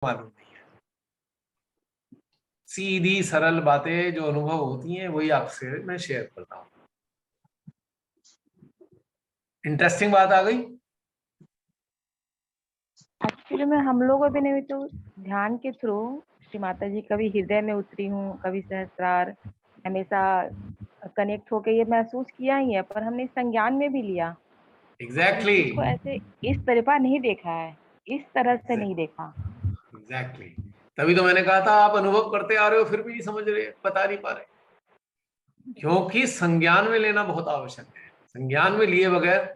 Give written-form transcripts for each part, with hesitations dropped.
मालूम नहीं है। सीधी सरल बातें जो अनुभव होती हैं वही आपसे मैं शेयर करता हूँ। इंटरेस्टिंग बात आ गई। एक्चुअली में हम लोगों भी नहीं तो ध्यान के थ्रू श्री माता जी कभी हृदय में उतरी हूँ, कभी सहस्त्रार, हमेशा कनेक्ट होके ये महसूस किया ही है, पर हमने संज्ञान में भी लिया, पर इस एग्जैक्टली चीज को ऐसे इस तरफा नहीं देखा है, इस तरह से नहीं देखा। एग्जैक्टली तभी तो मैंने कहा था आप अनुभव करते आ रहे हो फिर भी नहीं समझ रहे, बता नहीं पा रहे, क्योंकि संज्ञान में लेना बहुत आवश्यक है। संज्ञान में लिए बगैर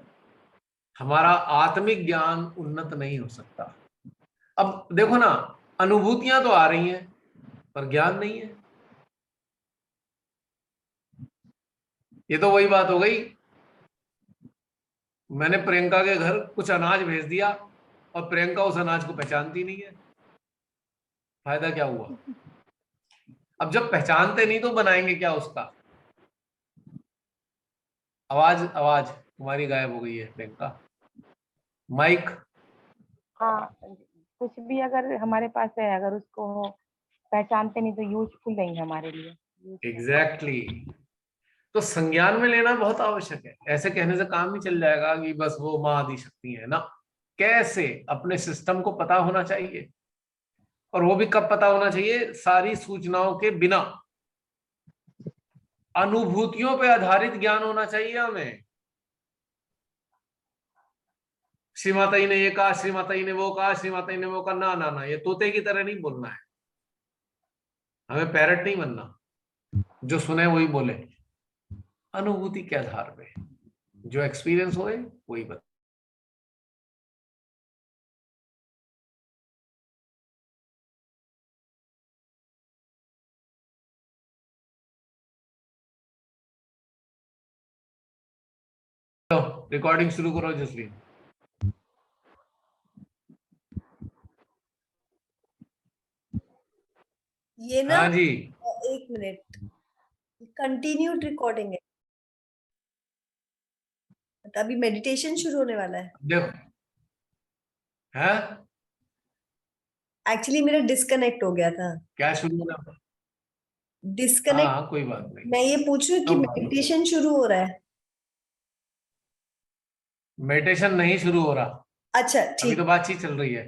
हमारा आत्मिक ज्ञान उन्नत नहीं हो सकता। अब देखो ना, अनुभूतियां तो आ रही हैं पर ज्ञान नहीं है। ये तो वही बात हो गई, मैंने प्रियंका के घर कुछ अनाज भेज दिया और प्रियंका उस अनाज को पहचानती नहीं है, फायदा क्या हुआ? अब जब पहचानते नहीं तो बनाएंगे क्या उसका? आवाज आवाज तुम्हारी गायब हो गई है प्रियंका, माइक। हाँ, कुछ भी अगर हमारे पास है, अगर उसको पहचानते नहीं तो यूजफुल नहीं है हमारे लिए, यूजफुल। एग्जैक्टली तो संज्ञान में लेना बहुत आवश्यक है। ऐसे कहने से काम नहीं चल जाएगा कि बस वो माँ आदि शक्ति है ना। कैसे अपने सिस्टम को पता होना चाहिए, और वो भी कब पता होना चाहिए? सारी सूचनाओं के बिना अनुभूतियों पे आधारित ज्ञान होना चाहिए हमें। श्री माता जी ने ये कहा, श्री माता जी ने वो कहा, श्री माता जी ने वो कहा, ना ना ना, ये तोते की तरह नहीं बोलना है। हमें पैरट नहीं बनना, जो सुने वही बोले। अनुभूति के आधार पे जो एक्सपीरियंस होए वही बता। रिकॉर्डिंग शुरू करो जसलीन। ये ना, हाँ जी। 1 मिनट, कंटिन्यूड रिकॉर्डिंग है, अभी मेडिटेशन शुरू होने वाला है। देखो है एक्चुअली मेरा डिस्कनेक्ट हो गया था। क्या शुरू होना? हाँ डिस्कनेक्ट। हाँ कोई बात नहीं, मैं ये पूछ रही हूँ कि नो प्रॉब्लम। मेडिटेशन शुरू हो रहा है? मेडिटेशन नहीं शुरू हो रहा, अच्छा, अभी ठीक। तो बातचीत चल रही है।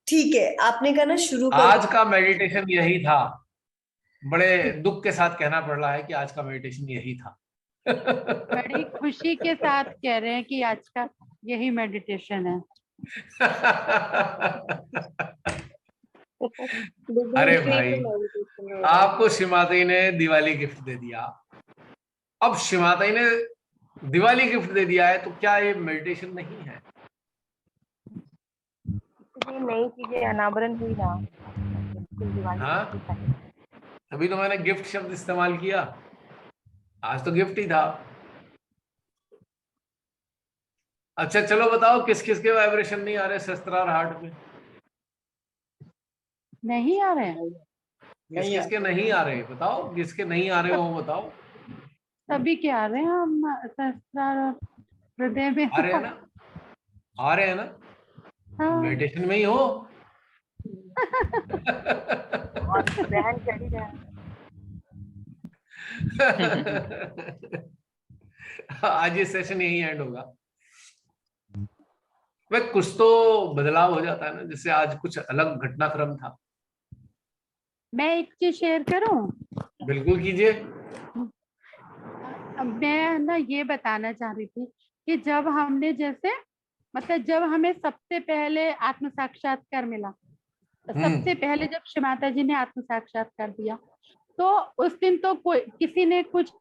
ठीक है, आपने कहा ना शुरू करो। आज का मेडिटेशन यही था। बड़े दुख के साथ कहना पड़ रहा है कि आज का मेडिटेशन यही था। बड़ी खुशी के साथ कह रहे हैं कि आज का यही मेडिटेशन है। अरे भाई, आपको श्रीमाता ने दिवाली गिफ्ट दे दिया। अब श्रीमाता ने दिवाली गिफ्ट दे दिया है तो क्या ये मेडिटेशन नहीं है? इतनी नई चीजें अनावरण हुई ना, बिल्कुल दिवाली हाँ, की तरह। तभी तो मैंने गिफ्ट शब्द इस्तेमाल किया। आज तो गिफ्ट ही था। अच्छा चलो बताओ, किस किस के वाइब्रेशन नहीं आ रहे शस्त्रार हार्ट में? नहीं आ रहे हैं? किस किस के नहीं आ रहे बताओ, किसके नहीं आ रहे हो वो बताओ। सभी के आ रहे हैं, हम सहस्त्रार और हृदय में। आ रहे हैं ना? आ रहे हैं ना? हाँ। मेडिटेशन में ही हो। और बहन चढ़ी रहे। आज ये सेशन यही एंड होगा। वह कुछ तो बदलाव हो जाता है ना, जैसे आज कुछ अलग घटनाक्रम था। मैं एक चीज शेयर करूं? बिल्कुल कीजिए। अब मैं ना ये बताना चाह रही थी कि जब हमने जैसे मतलब जब हमें सबसे पहले आत्म साक्षात्कार मिला, सबसे पहले जब श्री माता जी ने आत्म साक्षात्कार दिया, तो उस दिन तो कोई किसी ने कुछ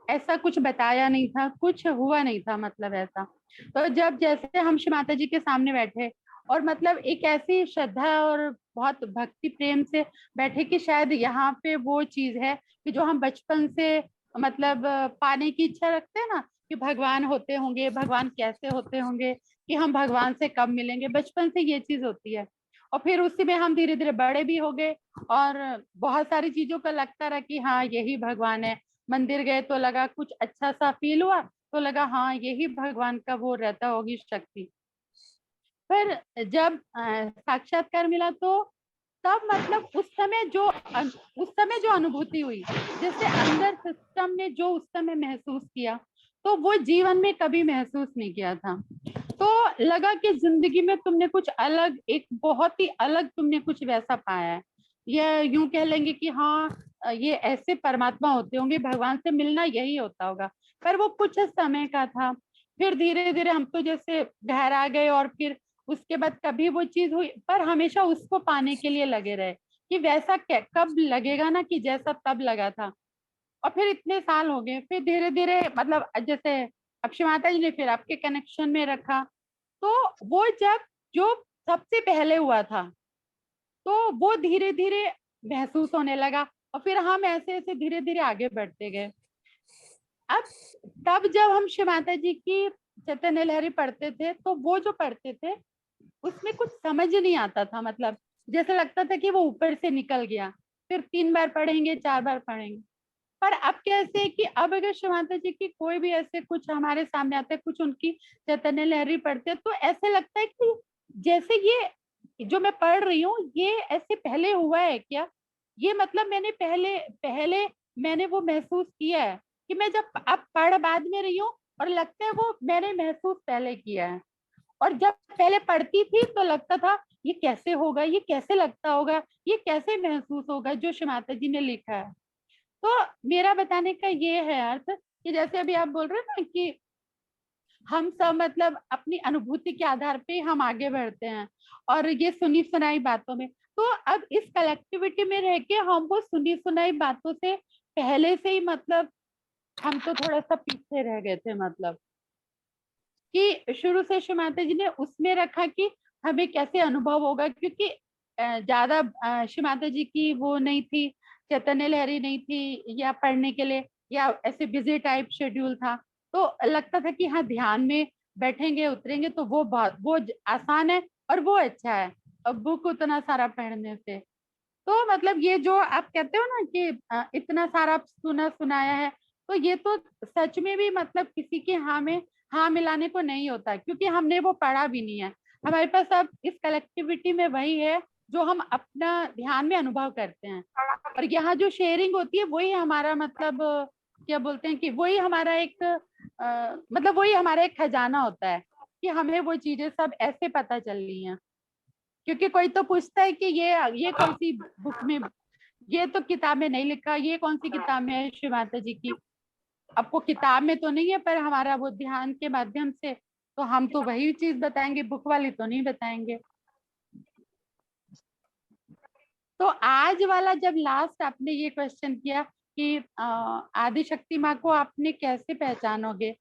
ऐसा कुछ बताया नहीं था, कुछ हुआ नहीं था, मतलब ऐसा। तो जब जैसे हम श्री माता जी के सामने बैठे और मतलब एक ऐसी श्रद्धा और बहुत भक्ति प्रेम से बैठे कि शायद यहाँ पे वो चीज है कि जो हम बचपन से मतलब पाने की इच्छा रखते हैं ना, कि भगवान होते होंगे, भगवान कैसे होते होंगे, कि हम भगवान से कब मिलेंगे, बचपन से ये चीज होती है। और फिर उसी में हम धीरे धीरे बड़े भी हो गए और बहुत सारी चीजों का लगता रहा कि हाँ यही भगवान है। मंदिर गए तो लगा कुछ अच्छा सा फील हुआ, तो लगा हाँ यही भगवान का वो रहता होगी शक्ति। पर जब साक्षात्कार मिला तो तब मतलब उस समय जो अनुभूति हुई, जैसे अंदर सिस्टम ने जो उस समय महसूस किया, तो वो जीवन में कभी महसूस नहीं किया था। तो लगा कि जिंदगी में तुमने कुछ अलग, एक बहुत ही अलग तुमने कुछ वैसा पाया है। या यूं कह लेंगे कि हाँ, ये ऐसे परमात्मा होते होंगे, भगवान से मिलना यही होता होगा। पर वो कुछ समय का था। फिर धीरे धीरे हम तो जैसे घर आ गए, और फिर उसके बाद कभी वो चीज हुई, पर हमेशा उसको पाने के लिए लगे रहे कि वैसा कब लगेगा ना, कि जैसा तब लगा था। और फिर इतने साल हो गए, फिर धीरे धीरे मतलब जैसे अब शिव माता जी ने फिर आपके कनेक्शन में रखा, तो वो जब जो सबसे पहले हुआ था, तो वो धीरे धीरे महसूस होने लगा, और फिर हम ऐसे ऐसे धीरे धीरे आगे बढ़ते गए। अब तब जब हम शिव माता जी की चैतन्य लहरी पढ़ते थे, तो वो जो पढ़ते थे उसमें कुछ समझ नहीं आता था, मतलब जैसे लगता था कि वो ऊपर से निकल गया, फिर 3 बार पढ़ेंगे, 4 बार पढ़ेंगे। पर अब कैसे है कि अब अगर शिव माता जी की कोई भी ऐसे कुछ हमारे सामने आता है, कुछ उनकी चैतन्य लहरी पढ़ते हैं, तो ऐसे लगता है कि जैसे ये जो मैं पढ़ रही हूँ, ये ऐसे पहले हुआ है क्या, ये मतलब मैंने पहले पहले मैंने वो महसूस किया है, कि मैं जब अब पढ़ बाद में रही हूँ, और लगता है वो मैंने महसूस पहले किया है। और जब पहले पढ़ती थी तो लगता था ये कैसे होगा, ये कैसे लगता होगा, ये कैसे महसूस होगा जो शिव माता जी ने लिखा है। तो मेरा बताने का ये है अर्थ, कि जैसे अभी आप बोल रहे हो ना कि हम सब मतलब अपनी अनुभूति के आधार पे हम आगे बढ़ते हैं, और ये सुनी सुनाई बातों में, तो अब इस कलेक्टिविटी में रह के हम वो सुनी सुनाई बातों से पहले से ही मतलब हम तो थोड़ा सा पीछे रह गए थे, मतलब कि शुरू से शिव माता जी ने उसमें रखा कि हमें कैसे अनुभव होगा, क्योंकि ज्यादा शिव माता जी की वो नहीं थी, चैतन्य लहरी नहीं थी या पढ़ने के लिए, या ऐसे बिजी टाइप शेड्यूल था, तो लगता था कि हाँ ध्यान में बैठेंगे उतरेंगे तो वो आसान है और वो अच्छा है, अब बुक उतना सारा पढ़ने से। तो मतलब ये जो आप कहते हो ना कि इतना सारा सुना सुनाया है, तो ये तो सच में भी मतलब किसी के हाँ में हाँ मिलाने को नहीं होता, क्योंकि हमने वो पढ़ा भी नहीं है। हमारे पास अब इस कलेक्टिविटी में वही है जो हम अपना ध्यान में अनुभव करते हैं, और यहाँ जो शेयरिंग होती है वही हमारा मतलब क्या बोलते हैं कि वही हमारा एक मतलब वही हमारा एक खजाना होता है, कि हमें वो चीजें सब ऐसे पता चल रही हैं। क्योंकि कोई तो पूछता है कि ये कौन सी बुक में, ये तो किताब में नहीं लिखा, ये कौन सी किताब में है शिव माता जी की। आपको किताब में तो नहीं है, पर हमारा वो ध्यान के माध्यम से तो हम तो वही चीज बताएंगे, बुक वाली तो नहीं बताएंगे। तो आज वाला जब लास्ट आपने ये क्वेश्चन किया कि आदि शक्ति माँ को आपने कैसे पहचानोगे,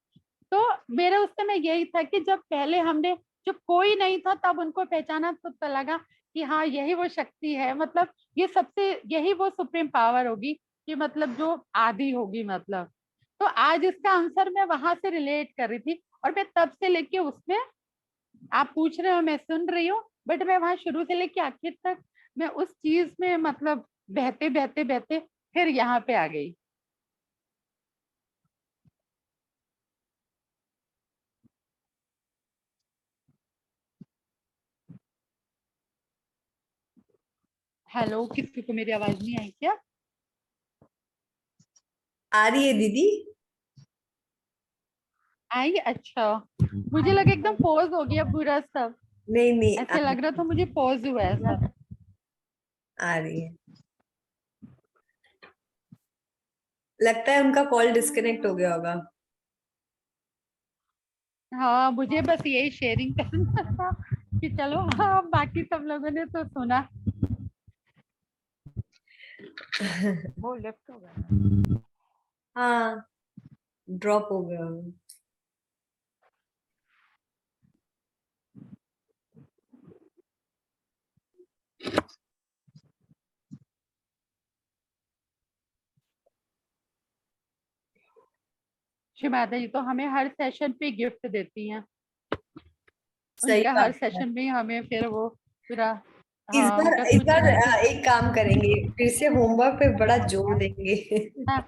तो मेरा उस समय यही था कि जब पहले हमने, जब कोई नहीं था तब उनको पहचाना, तो लगा कि हाँ यही वो शक्ति है, मतलब ये सबसे, यही वो सुप्रीम पावर होगी कि मतलब जो आदि होगी मतलब। तो आज इसका आंसर मैं वहां से रिलेट कर रही थी, और मैं तब से लेके उसमें, आप पूछ रहे हो मैं सुन रही हूँ, बट मैं वहां शुरू से लेके आखिर तक मैं उस चीज में मतलब बहते बहते बहते फिर यहाँ पे आ गई। हेलो, किसी को मेरी आवाज नहीं आई क्या? आ रही है दीदी। आई, अच्छा। मुझे लगा एकदम पॉज हो गया पूरा सब, नहीं नहीं ऐसे लग रहा था मुझे पॉज हुआ है सब। आ रही है। लगता है उनका कॉल डिस्कनेक्ट हो गया होगा। हाँ, मुझे बस यही शेयरिंग करना था कि चलो, हाँ बाकी सब लोगों ने तो सुना। वो लेफ्ट हो गया। हाँ, ड्रॉप हो गया होगा। श्री माता जी तो हमें हर सेशन पे गिफ्ट देती हैं, सही उनका हर बात है। सेशन में हमें फिर वो पूरा, इस हाँ बार उनका इस कुछ बार ना कुछ। एक काम करेंगे, फिर से होमवर्क पे बड़ा जोर देंगे। हाँ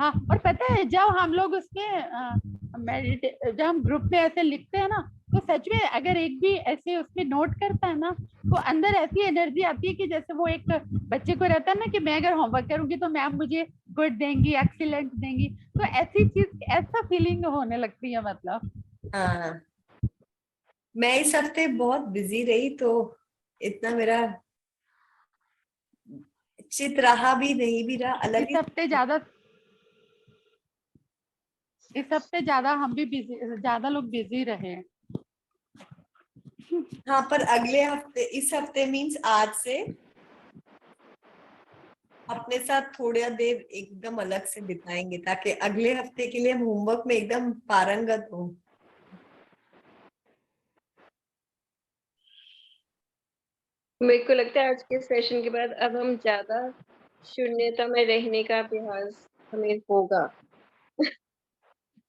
हाँ, और पता है जब हम लोग उसमें जब हम ग्रुप में ऐसे लिखते हैं ना, तो सच में अगर एक भी ऐसे उसमें नोट करता है ना, तो अंदर ऐसी एनर्जी आती है कि जैसे वो एक बच्चे को रहता है ना कि मैं अगर होमवर्क करूंगी तो मैम मुझे गुड देंगी, एक्सीलेंट देंगी, तो ऐसी चीज, ऐसा फीलिंग होने लगती है मतलब। हाँ, मैं इस हफ्ते बहुत बिजी रही तो इतना मेरा चित रहा भी नहीं भी रहा, अलग इस ही। हफ्ते ज्यादा हम भी बिजी, ज्यादा लोग बिजी रहे। हाँ, पर अगले हफ्ते, इस हफ्ते मीन्स आज से अपने साथ थोड़ा देर एकदम अलग से बिताएंगे ताकि अगले हफ्ते के लिए हम होमवर्क में एकदम पारंगत हो। मेरे को लगता है आज के सेशन के बाद अब हम ज्यादा शून्यता में रहने का अभ्यास हमें होगा।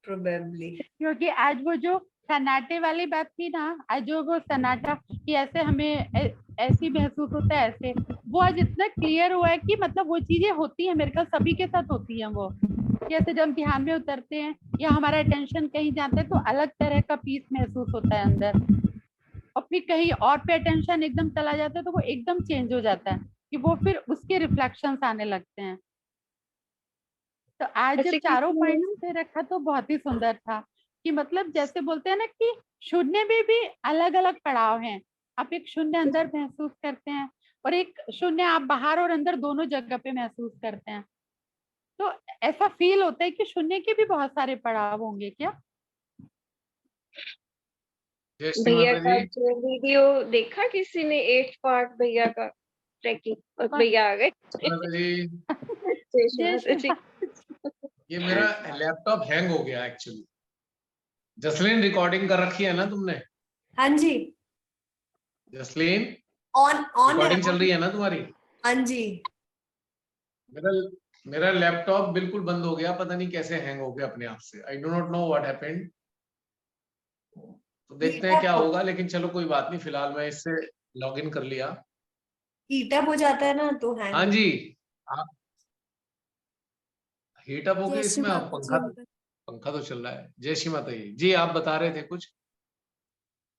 प्रोबेबली। क्योंकि आज वो जो सन्नाटे वाली बात थी ना, आज जो वो सन्नाटा कि ऐसे हमें ऐसी महसूस होता है, ऐसे वो आज इतना क्लियर हुआ है कि मतलब वो चीजें होती है, मेरे ख्याल सभी के साथ होती है वो, कि ऐसे जब हम ध्यान में उतरते हैं या हमारा अटेंशन कहीं जाता है तो अलग तरह का पीस महसूस होता है अंदर, और फिर कहीं और पे अटेंशन एकदम चला जाता है तो वो एकदम चेंज हो जाता है कि वो फिर उसके रिफ्लेक्शंस आने लगते हैं। तो आज जब ऐसे चारों किसी ने पॉइंट्स पे रखा तो बहुत ही सुंदर था कि मतलब जैसे बोलते हैं ना कि शून्य में भी अलग अलग पड़ाव हैं। आप एक शून्य अंदर महसूस करते हैं और एक शून्य आप बाहर और अंदर दोनों जगह पे महसूस करते हैं। तो ऐसा फील होता है कि शून्य के भी बहुत सारे पड़ाव होंगे क्या? जय श्री भैया माता का जी। जो वीडियो देखा किसी ने, 8 पार्ट भैया का ट्रैकिंग, और भैया आ गए। माता जी, जय श्री जय माता श्री जी। ये मेरा लैपटॉप हैंग हो गया एक्चुअली। जसलीन रिकॉर्डिंग कर रखी है ना तुमने? हाँ जी, जसलीन ऑन ऑन है। रिकॉर्डिंग चल रही है ना तुम्हारी? हाँ जी। मेरा मेरा लैपटॉप बिल्कुल बंद हो गया, पता नहीं कैसे हैंग हो गया अपने आप से। I do not know what happened. तो देखते हैं क्या होगा, लेकिन चलो कोई बात नहीं, फिलहाल मैं इससे लॉग इन कर लिया। हीट अप हो जाता है ना तो हैंग हाँ हो। जी, आप हीट अप हो गए जय श्री इसमें? आप माता जी पंखा अंकल। पंखा तो चल रहा है। जय श्री माता जी। जी आप बता रहे थे कुछ?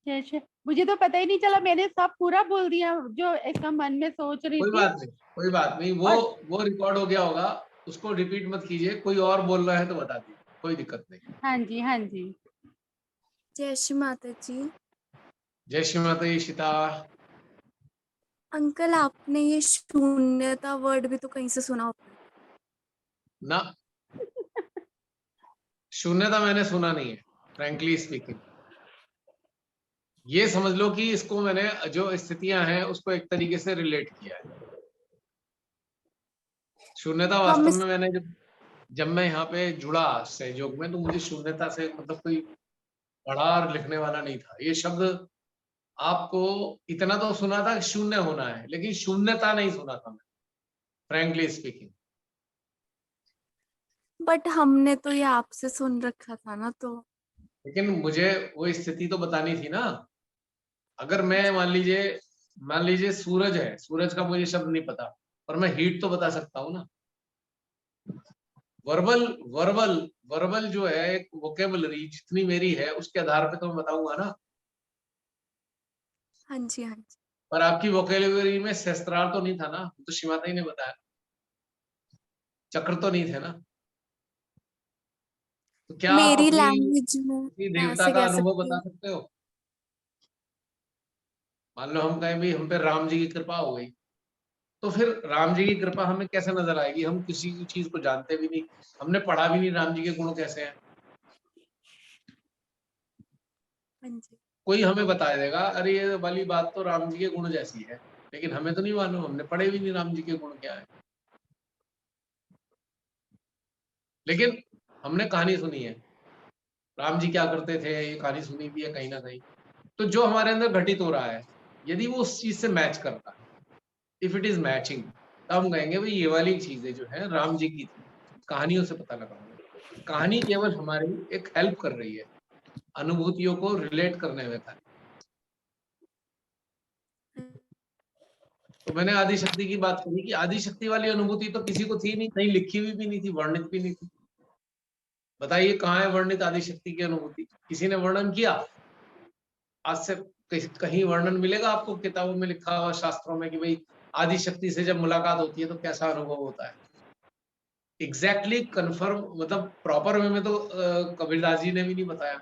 जय, मुझे तो पता ही नहीं चला, मैंने सब पूरा बोल दिया जो ऐसा मन में सोच रही कोई थी। बात नहीं, कोई बात नहीं, और वो रिकॉर्ड हो गया होगा, उसको रिपीट मत कीजिए। कोई और बोल रहा है तो बता दीजिए, कोई दिक्कत नहीं। हाँ जी, हाँ जी। जय श्री माता जी। जय श्री माता जी। सीता अंकल आपने ये शून्यता वर्ड भी तो कहीं से सुना होता है। ना, शून्यता मैंने सुना नहीं है, फ्रैंकली स्पीकिंग। ये समझ लो कि इसको मैंने जो स्थितियां हैं उसको एक तरीके से रिलेट किया है। शून्यता हम वास्तव इस में मैंने जब मैं यहाँ पे जुड़ा सहयोग में, तो मुझे शून्यता से मतलब कोई पढ़ा और लिखने वाला नहीं था। ये शब्द आपको इतना तो सुना था कि शून्य होना है, लेकिन शून्यता नहीं सुना था मैं, फ्रैंकली स्पीकिंग। बट हमने तो ये आपसे सुन रखा था ना, तो लेकिन मुझे वो स्थिति तो बतानी थी ना। अगर मैं मान लीजिए सूरज है, सूरज का मुझे शब्द नहीं पता, पर मैं हीट तो बता सकता हूँ ना। वर्बल वर्बल वर्बल जो है एक वोकेबलरी जितनी मेरी है उसके आधार पे तो मैं बताऊंगा ना। हाँ जी, हाँ जी। पर आपकी वोकेबलरी में शस्त्रार तो नहीं था ना, तो शिवाता ही ने बताया। चक्र तो नहीं थे ना। तो क्या आप मेरी अपनी लैंग्वेज में किसी मैं देवता ऐसे का कह अनुभव सकती बता हूँ। सकते हो? मान लो हम कहें भी हम पे राम जी की कृपा हो गई, तो फिर राम जी की कृपा हमें कैसे नजर आएगी? हम किसी भी चीज को जानते भी नहीं, हमने पढ़ा भी नहीं राम जी के गुण कैसे हैं। हाँ जी। कोई हमें बता देगा अरे ये वाली बात तो राम जी के गुण जैसी है, लेकिन हमें तो नहीं मालूम, हमने पढ़े भी नहीं राम जी के गुण क्या है। लेकिन हमने कहानी सुनी है, राम जी क्या करते थे, ये कहानी सुनी भी है कहीं ना कहीं। तो जो हमारे अंदर घटित हो रहा है, यदि वो उस चीज से मैच करता है, इफ इट इज मैचिंग, तब हम कहेंगे भाई ये वाली चीजें जो है राम जी की थी। कहानियों से पता लगा हमें। कहानी केवल हमारी एक हेल्प कर रही है अनुभूतियों को रिलेट करने में था। तो मैंने आदि शक्ति की बात करी कि आदि शक्ति वाली अनुभूति तो किसी को थी नहीं, कहीं लिखी हुई भी नहीं थी, वर्णित भी नहीं थी। बताइए कहाँ है वर्णित आदि शक्ति की अनुभूति? किसी ने वर्णन किया? आज से कहीं वर्णन मिलेगा आपको किताबों में लिखा हुआ, शास्त्रों में, कि भाई आदि शक्ति से जब मुलाकात होती है तो कैसा अनुभव होता है? एग्जैक्टली कंफर्म, मतलब प्रॉपर वे में तो कबीरदास जी ने भी नहीं बताया।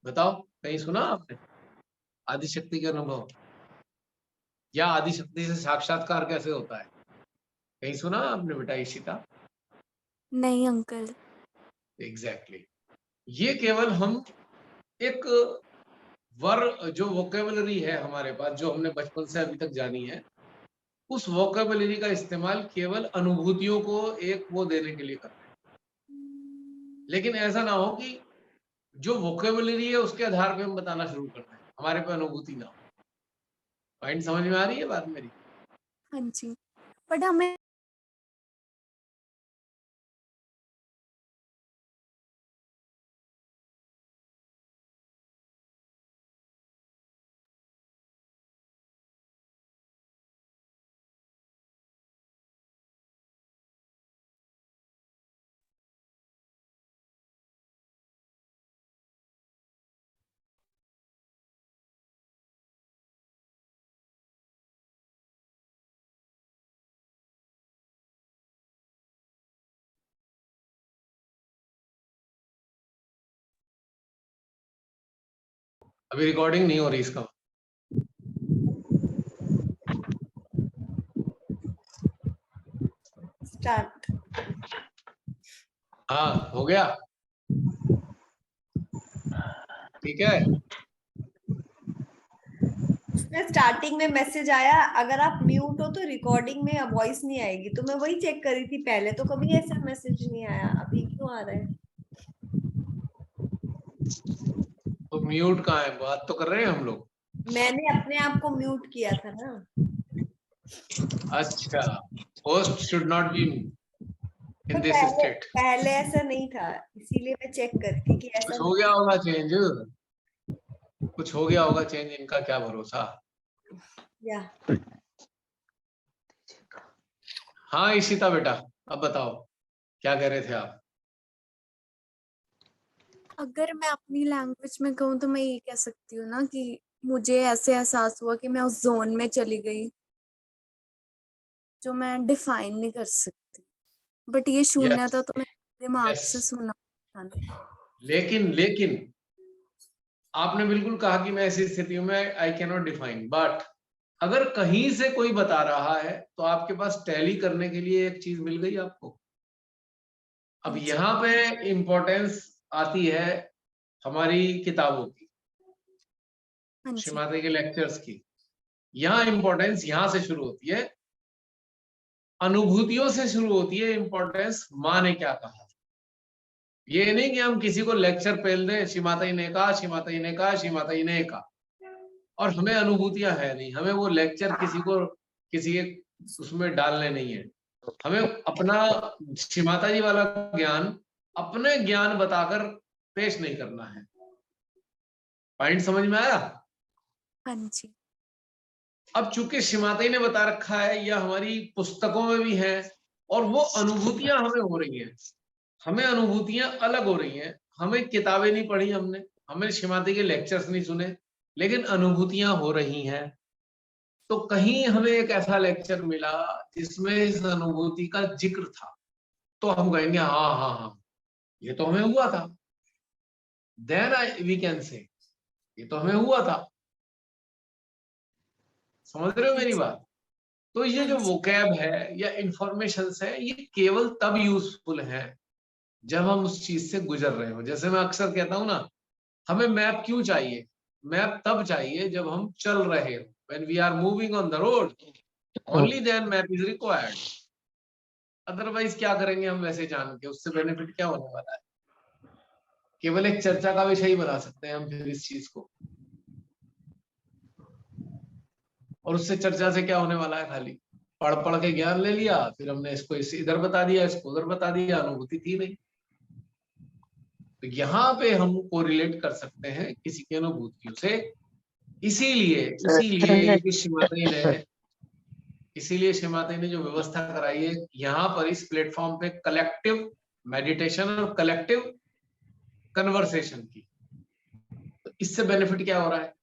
बताओ, कहीं सुना आपने आदि शक्ति के अनुभव, या आदि शक्ति से साक्षात्कार कैसे होता है? कहीं सुना आपने बेटा इशिता? नहीं अंकल। एग्जैक्टली ये केवल हम एक जो वोकेबलरी है हमारे पास, जो हमने बचपन से अभी तक जानी है, उस वोकेबलरी का इस्तेमाल केवल अनुभूतियों को एक वो देने के लिए करते हैं। लेकिन ऐसा ना हो कि जो वोकेबलरी है उसके आधार पे हम बताना शुरू कर दें, हमारे पे अनुभूति ना हो। पॉइंट समझ में आ रही है बात मेरी? हाँ जी, बट हमें अभी रिकॉर्डिंग नहीं हो रही इसका। स्टार्ट। हाँ हो गया, ठीक है। उसमें स्टार्टिंग में मैसेज आया, अगर आप म्यूट हो तो रिकॉर्डिंग में वॉइस नहीं आएगी, तो मैं वही चेक करी थी। पहले तो कभी ऐसा मैसेज नहीं आया, अभी क्यों आ रहा है? तो म्यूट कहाँ है? बात तो कर रहे हैं हम लोग। मैंने अपने आप को म्यूट किया था ना। अच्छा, host should not be in तो दिस स्टेट। पहले ऐसा नहीं था, इसीलिए मैं चेक कर थी कि ऐसा कुछ हो गया होगा चेंज, कुछ हो गया होगा चेंज, इनका क्या भरोसा। या हाँ इशिता बेटा, अब बताओ क्या कह रहे थे आप? अगर मैं अपनी लैंग्वेज में कहूँ तो मैं ये कह सकती हूँ ना कि मुझे ऐसे एहसास हुआ कि मैं उस जोन में चली गई जो मैं डिफाइन नहीं कर सकती। बट ये शून्यता तो मैं दिमाग yes. से सुना था। लेकिन आपने बिल्कुल कहा कि मैं ऐसी स्थितियों में I can not define, but अगर कहीं से कोई बता रहा है तो आपके पास टैली करने के लिए एक चीज मिल गई आपको। अब यहाँ पे इम्पोर्टेंस आती है हमारी किताबों की, श्रीमाता के लेक्चर्स की। यहाँ इम्पोर्टेंस यहाँ से शुरू होती है, अनुभूतियों से शुरू होती है इम्पोर्टेंस। माँ ने क्या कहा, ये नहीं कि हम किसी को लेक्चर पेल दें, श्रीमाता जी ने कहा, श्रीमाता जी ने कहा, श्रीमाता जी ने कहा, और हमें अनुभूतियां है नहीं, हमें वो लेक्चर किसी को किसी के उसमें डालने नहीं है। हमें अपना श्रीमाता जी वाला ज्ञान अपने ज्ञान बताकर पेश नहीं करना है। पॉइंट समझ में आया? हाँ जी। अब चूंकि श्रीमाता जी ने बता रखा है, या हमारी पुस्तकों में भी है, और वो अनुभूतियां हमें हो रही हैं, हमें अनुभूतियां अलग हो रही हैं। हमें किताबें नहीं पढ़ी हमने, हमें श्रीमाता के लेक्चर्स नहीं सुने, लेकिन अनुभूतियां हो रही हैं। तो कहीं हमें एक ऐसा लेक्चर मिला जिसमें इस अनुभूति का जिक्र था, तो हम कहेंगे हाँ हाँ हाँ ये तो हमें हुआ था। देन वी कैन से ये तो हमें हुआ था। समझ रहे हो मेरी बात? तो ये जो वोकैब है या इंफॉर्मेशन है, ये केवल तब यूजफुल है जब हम उस चीज से गुजर रहे हो। जैसे मैं अक्सर कहता हूं ना, हमें मैप क्यों चाहिए? मैप तब चाहिए जब हम चल रहे हो, when we are moving on the road, only then map is required. Otherwise क्या करेंगे हम वैसे जान के? उससे बेनिफिट क्या होने वाला है? केवल एक चर्चा का विषय ही बना सकते हैं हम फिर इस चीज को, और उससे चर्चा से क्या होने वाला है? खाली पढ़ पढ़ के ज्ञान ले लिया, फिर हमने इसको इधर बता दिया, इसको उधर बता दिया, अनुभूति थी नहीं। तो यहाँ पे हम कोरिलेट कर सकते हैं किसी की अनुभूतियों से। इसीलिए श्रीमाता ने जो व्यवस्था कराई है यहाँ पर, इस प्लेटफॉर्म पे कलेक्टिव मेडिटेशन और कलेक्टिव कन्वर्सेशन की। तो इससे बेनिफिट क्या हो रहा है?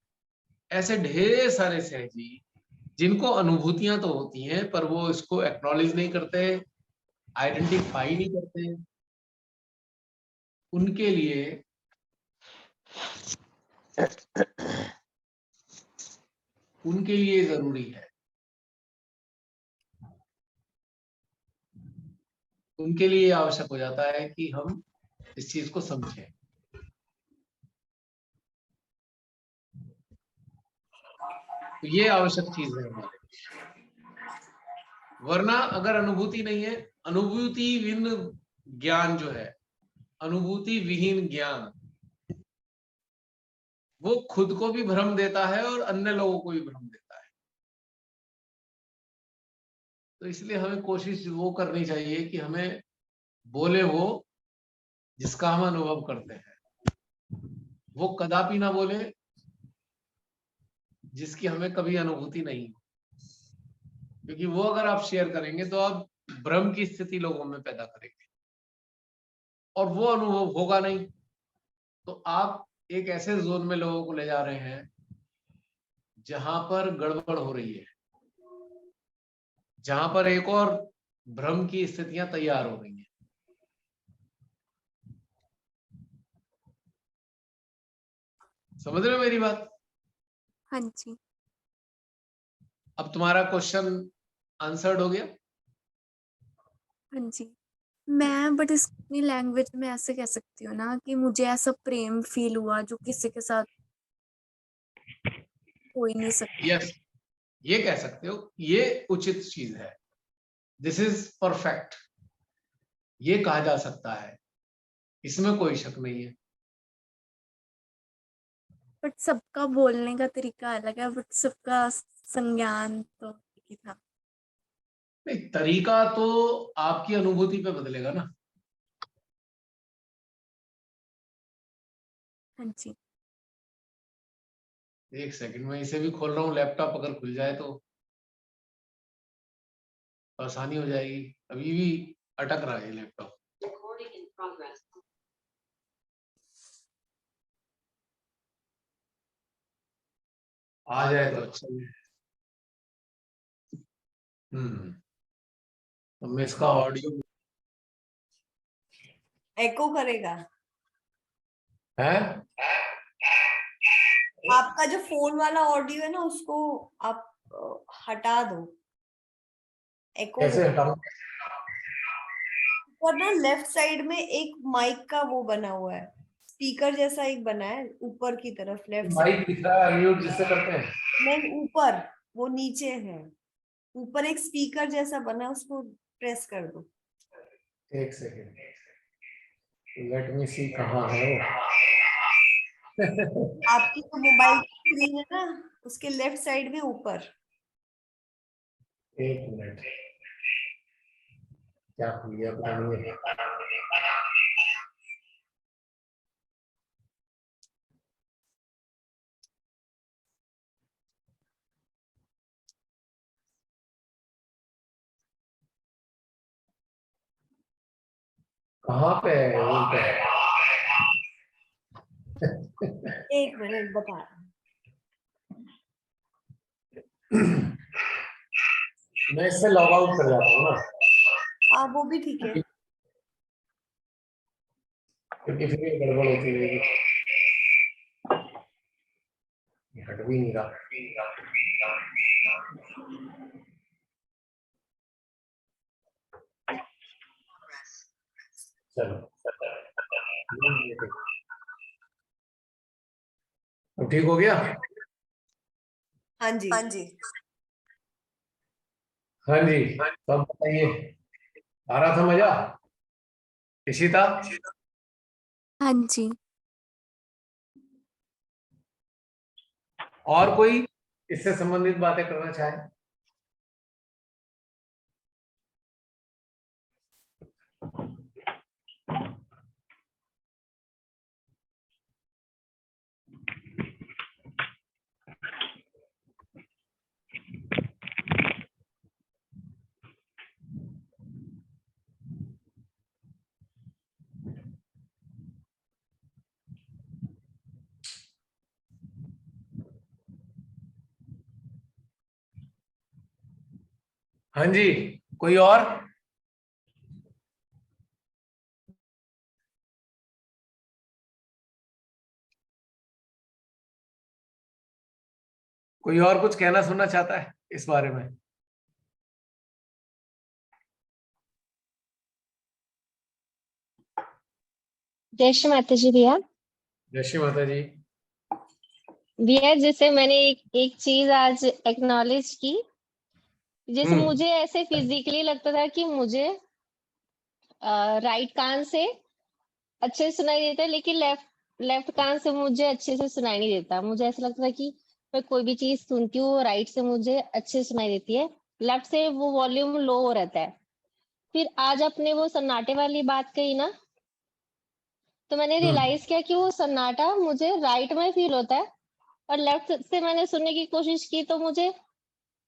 ऐसे ढेर सारे सहजी जिनको अनुभूतियां तो होती हैं पर वो इसको एक्नॉलेज नहीं करते, आइडेंटिफाई नहीं करते, उनके लिए जरूरी है, उनके लिए आवश्यक हो जाता है कि हम इस चीज को समझें। तो ये आवश्यक चीज है हमारे। वरना अगर अनुभूति नहीं है, अनुभूति विहीन ज्ञान जो है, अनुभूति विहीन ज्ञान, वो खुद को भी भ्रम देता है और अन्य लोगों को भी भ्रम देता है। तो इसलिए हमें कोशिश वो करनी चाहिए कि हमें बोले वो जिसका हम अनुभव करते हैं, वो कदापि ना बोले जिसकी हमें कभी अनुभूति नहीं हो, क्योंकि वो अगर आप शेयर करेंगे तो आप भ्रम की स्थिति लोगों में पैदा करेंगे और वो अनुभव होगा नहीं। तो आप एक ऐसे जोन में लोगों को ले जा रहे हैं जहां पर गड़बड़ हो रही है, जहां पर एक और भ्रम की स्थितियां तैयार हो रही हैं। समझ रहे हो मेरी बात? हाँ जी। अब तुम्हारा क्वेश्चन आंसर्ड हो गया? हाँ जी। मैं बट इस अपनी लैंग्वेज में ऐसे कह सकती हूँ ना कि मुझे ऐसा प्रेम फील हुआ जो किसी के साथ हो ही नहीं सकता। यस, ये कह सकते हो, ये उचित चीज है, दिस इज परफेक्ट, ये कहा जा सकता है, इसमें कोई शक नहीं है। बट सबका बोलने का तरीका अलग है, बट सबका संज्ञान तो एक ही था। नहीं, तरीका तो आपकी अनुभूति पे बदलेगा ना। हाँ जी। एक सेकंड में इसे भी खोल रहा हूँ, लैपटॉप अगर खुल जाए तो आसानी हो जाएगी। अभी भी अटक रहा है लैपटॉप। आ जाए तो अच्छा है। अब मैं इसका ऑडियो एको करेगा। है, आपका जो फोन वाला ऑडियो है ना उसको आप हटा दो। एको कैसे हटाऊं? और ना लेफ्ट साइड में एक माइक का वो बना हुआ है, स्पीकर जैसा एक बना है ऊपर की तरफ लेफ्ट साइड। माइक दिख रहा है, म्यूट जिससे करते हैं। नहीं ऊपर, वो नीचे है, ऊपर एक स्पीकर जैसा बना है, उसको प्रेस कर दो। एक सेकंड, लेट मी सी कहाँ है वो। आपकी जो मोबाइल स्क्रीन है ना उसके लेफ्ट साइड में ऊपर। एक मिनट, क्या खुल गया पता नहीं है। कहाँ पे है वो पे? एक मिनट बता रहा हूं। मैं इससे लॉग आउट कर जाता हूँ ना, हाँ वो भी ठीक है। क्योंकि फिर ये गड़बड़ होती रहेगी। ये हट भी नहीं रहा। चलो अब ठीक हो गया। हाँ जी हाँ जी। हाँ जी, तो अब बताइए, आ रहा था मजा इशिता? हाँ जी। और कोई इससे संबंधित बातें करना चाहे? हाँ जी, कोई और? कोई और कुछ कहना सुनना चाहता है इस बारे में? जय श्री माता जी भैया। जय श्री माता जी। भैया जैसे मैंने एक चीज आज एक्नॉलेज की, जैसे मुझे ऐसे फिजिकली लगता था कि मुझे राइट कान से अच्छे से सुनाई देता है, लेकिन लेफ्ट कान से मुझे अच्छे से सुनाई नहीं देता। मुझे ऐसा लगता था कि मैं कोई भी चीज सुनती हूँ राइट से मुझे अच्छे से सुनाई देती है, लेफ्ट से वो वॉल्यूम लो हो रहता है। फिर आज आपने वो सन्नाटे वाली बात कही ना, तो मैंने रियलाइज किया कि वो सन्नाटा मुझे राइट में फील होता है, और लेफ्ट से मैंने सुनने की कोशिश की तो मुझे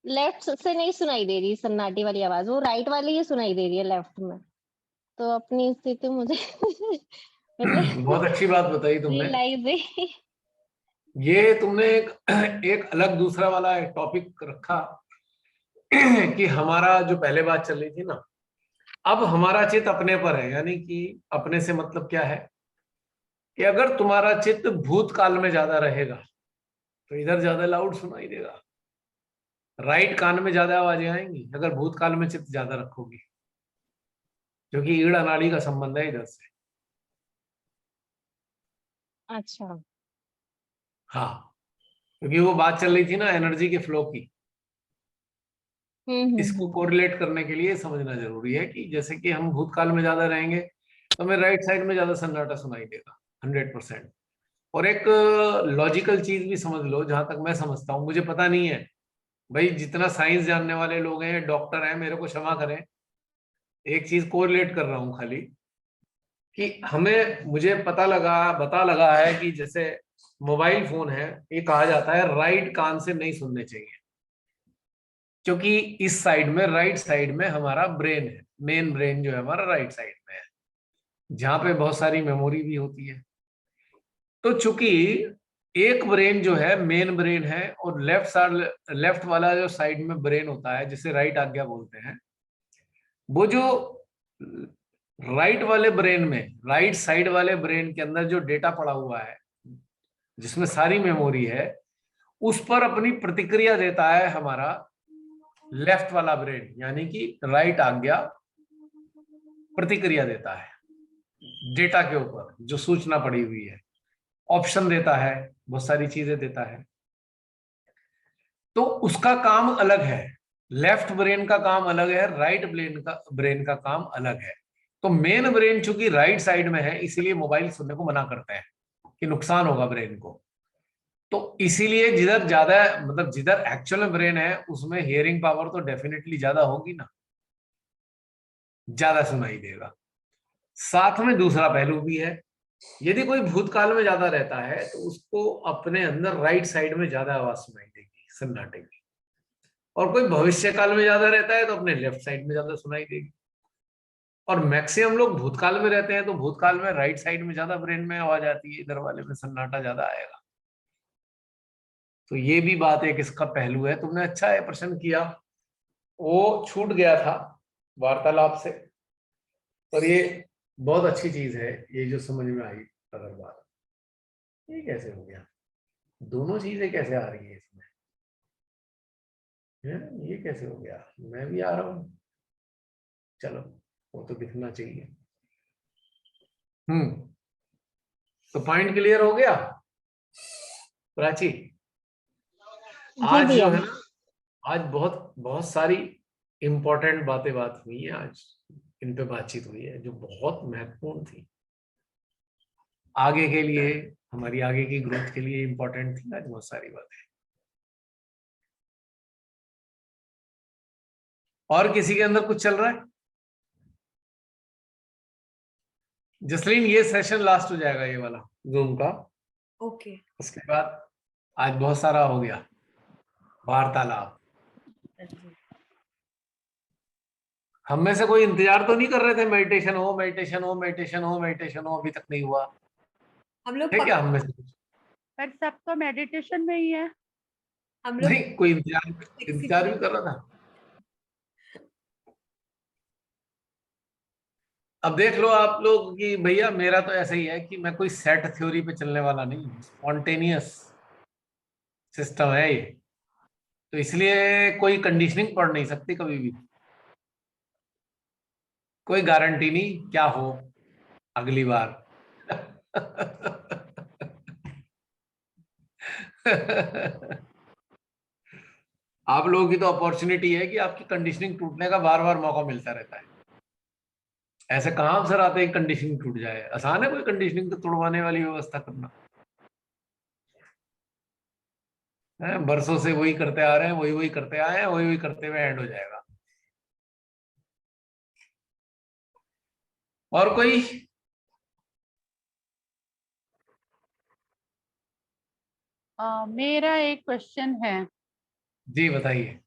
लेफ्ट से नहीं सुनाई दे रही सन्नाटी वाली आवाज, वो राइट वाली ही सुनाई दे रही है लेफ्ट में। तो अपनी स्थिति मुझे मतलब बहुत अच्छी बात बताई तुमने। रियलाइज ये तुमने एक अलग दूसरा वाला टॉपिक रखा कि हमारा जो पहले बात चल रही थी ना, अब हमारा चित्त अपने पर है। यानी कि अपने से मतलब क्या है कि अगर तुम्हारा चित्त भूतकाल में ज्यादा रहेगा तो इधर ज्यादा लाउड सुनाई देगा, राइट कान में ज्यादा आवाजें आएंगी। अगर भूतकाल में चित्त ज्यादा रखोगी, क्योंकि ईड़ा नाड़ी का संबंध है इधर से। अच्छा। हाँ, क्योंकि वो बात चल रही थी ना एनर्जी के फ्लो की। इसको कोरिलेट करने के लिए समझना जरूरी है कि जैसे कि हम भूतकाल में ज्यादा रहेंगे तो हमें राइट साइड में ज्यादा सन्नाटा सुनाई देगा 100%। और एक लॉजिकल चीज भी समझ लो, जहां तक मैं समझता हूँ, मुझे पता नहीं है भाई, जितना साइंस जानने वाले लोग हैं, डॉक्टर हैं, मेरे को क्षमा करें, एक चीज कोरिलेट कर रहा हूँ खाली कि मुझे पता लगा है कि जैसे मोबाइल फोन है, ये कहा जाता है राइट कान से नहीं सुनने चाहिए, क्योंकि इस साइड में, राइट साइड में हमारा ब्रेन है। मेन ब्रेन जो है हमारा राइट साइड में है, जहां पे बहुत सारी मेमोरी भी होती है। तो चूंकि एक ब्रेन जो है मेन ब्रेन है, और लेफ्ट वाला जो साइड में ब्रेन होता है जिसे राइट आज्ञा बोलते हैं, वो जो राइट वाले ब्रेन में, राइट साइड वाले ब्रेन के अंदर जो डेटा पड़ा हुआ है, जिसमें सारी मेमोरी है, उस पर अपनी प्रतिक्रिया देता है हमारा लेफ्ट वाला ब्रेन। यानी कि राइट आज्ञा प्रतिक्रिया देता है डेटा के ऊपर, जो सूचना पड़ी हुई है, ऑप्शन देता है, बहुत सारी चीजें देता है। तो उसका काम अलग है, लेफ्ट ब्रेन का काम अलग है, राइट ब्रेन का काम अलग है। तो मेन ब्रेन चूंकि राइट साइड में है, इसीलिए मोबाइल सुनने को मना करते हैं कि नुकसान होगा ब्रेन को। तो इसीलिए जिधर ज्यादा, मतलब जिधर एक्चुअल में ब्रेन है, उसमें हियरिंग पावर तो डेफिनेटली ज्यादा होगी ना, ज्यादा सुनाई देगा। साथ में दूसरा पहलू भी है, यदि कोई भूतकाल में ज्यादा रहता है तो उसको अपने अंदर राइट साइड में ज्यादा आवाज सुनाई देगी, सन्नाटे की। और कोई भविष्य काल में ज्यादा रहता है तो अपने लेफ्ट साइड में ज्यादा सुनाई देगी। और मैक्सिमम लोग भूतकाल में रहते हैं तो भूतकाल में राइट साइड में ज्यादा ब्रेन में आवाज आती है, इधर वाले में सन्नाटा ज्यादा आएगा। तो ये भी बात एक इसका पहलू है। तुमने अच्छा है प्रश्न किया, वो छूट गया था वार्तालाप से, पर ये बहुत अच्छी चीज है, ये जो समझ में आई अगर बात। ये कैसे हो गया, दोनों चीजें कैसे आ रही है इसमें, है? ये कैसे हो गया, मैं भी आ रहा हूँ, चलो वो तो दिखना चाहिए। तो पॉइंट क्लियर हो गया प्राची? आज जो है ना, आज बहुत बहुत सारी इंपॉर्टेंट बात हुई है, आज इन पे बातचीत हुई है जो बहुत महत्वपूर्ण थी, आगे के लिए, हमारी आगे की ग्रोथ के लिए इंपॉर्टेंट थी आज बहुत सारी बातें। और किसी के अंदर कुछ चल रहा है? जसलीन, ये सेशन लास्ट हो जाएगा, ये वाला जूम का। ओके। उसके बाद आज बहुत सारा हो गया वार्तालाप। हम में से कोई इंतजार तो नहीं कर रहे थे मेडिटेशन हो, मेडिटेशन हो, मेडिटेशन हो, मेडिटेशन हो, अभी तक नहीं हुआ हम लोग है क्या? हम में से कुछ पर सब तो मेडिटेशन में ही है। हम लोग नहीं, कोई इंतजार भी कर रहा था? अब देख लो आप लोग कि भैया मेरा तो ऐसा ही है कि मैं कोई सेट थ्योरी पे चलने वाला नहीं हूँ, स्पॉन्टेनियस सिस्टम है ये, तो इसलिए कोई कंडीशनिंग पड़ नहीं सकती कभी भी, कोई गारंटी नहीं क्या हो अगली बार। आप लोगों की तो अपॉर्चुनिटी है कि आपकी कंडीशनिंग टूटने का बार बार मौका मिलता रहता है। ऐसे कहाँ अवसर आते हैं कंडीशनिंग टूट जाए? आसान है कोई कंडीशनिंग तो तोड़वाने वाली व्यवस्था करना है? बरसों से वही करते आ रहे हैं, वही वही करते आए हैं, वही वही करते हुए एंड हो जाएगा। और कोई? मेरा एक क्वेश्चन है। जी बताइए।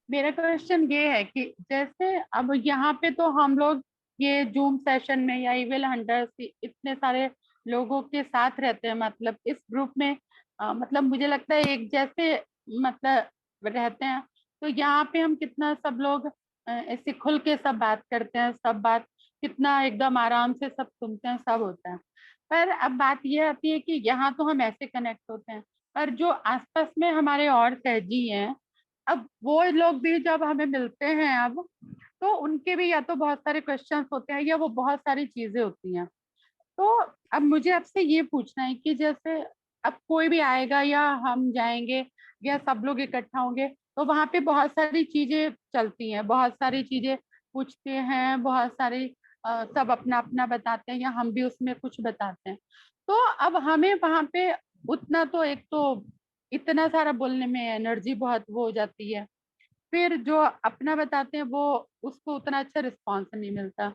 मेरा क्वेश्चन ये है कि जैसे अब यहाँ पे तो हम लोग ये जूम सेशन में या इविल हंटर्स इतने सारे लोगों के साथ रहते हैं, मतलब इस ग्रुप में मतलब मुझे लगता है एक जैसे मतलब रहते हैं। तो यहाँ पे हम कितना सब लोग ऐसे खुल के सब बात करते हैं, सब बात कितना एकदम आराम से सब सुनते हैं, सब होता है। पर अब बात ये आती है कि यहाँ तो हम ऐसे कनेक्ट होते हैं, पर जो आसपास में हमारे और सहजी हैं, अब वो लोग भी जब हमें मिलते हैं अब, तो उनके भी या तो बहुत सारे क्वेश्चंस होते हैं या वो बहुत सारी चीजें होती हैं। तो अब मुझे आपसे ये पूछना है कि जैसे अब कोई भी आएगा या हम जाएंगे या सब लोग इकट्ठा होंगे, तो वहां पे बहुत सारी चीजें चलती हैं, बहुत सारी चीजें पूछते हैं, बहुत सारी सब अपना अपना बताते हैं या हम भी उसमें कुछ बताते हैं। तो अब हमें वहां पे उतना तो एक तो इतना सारा बोलने में एनर्जी बहुत वो हो जाती है, फिर जो अपना बताते हैं वो उसको उतना अच्छा रिस्पॉन्स नहीं मिलता।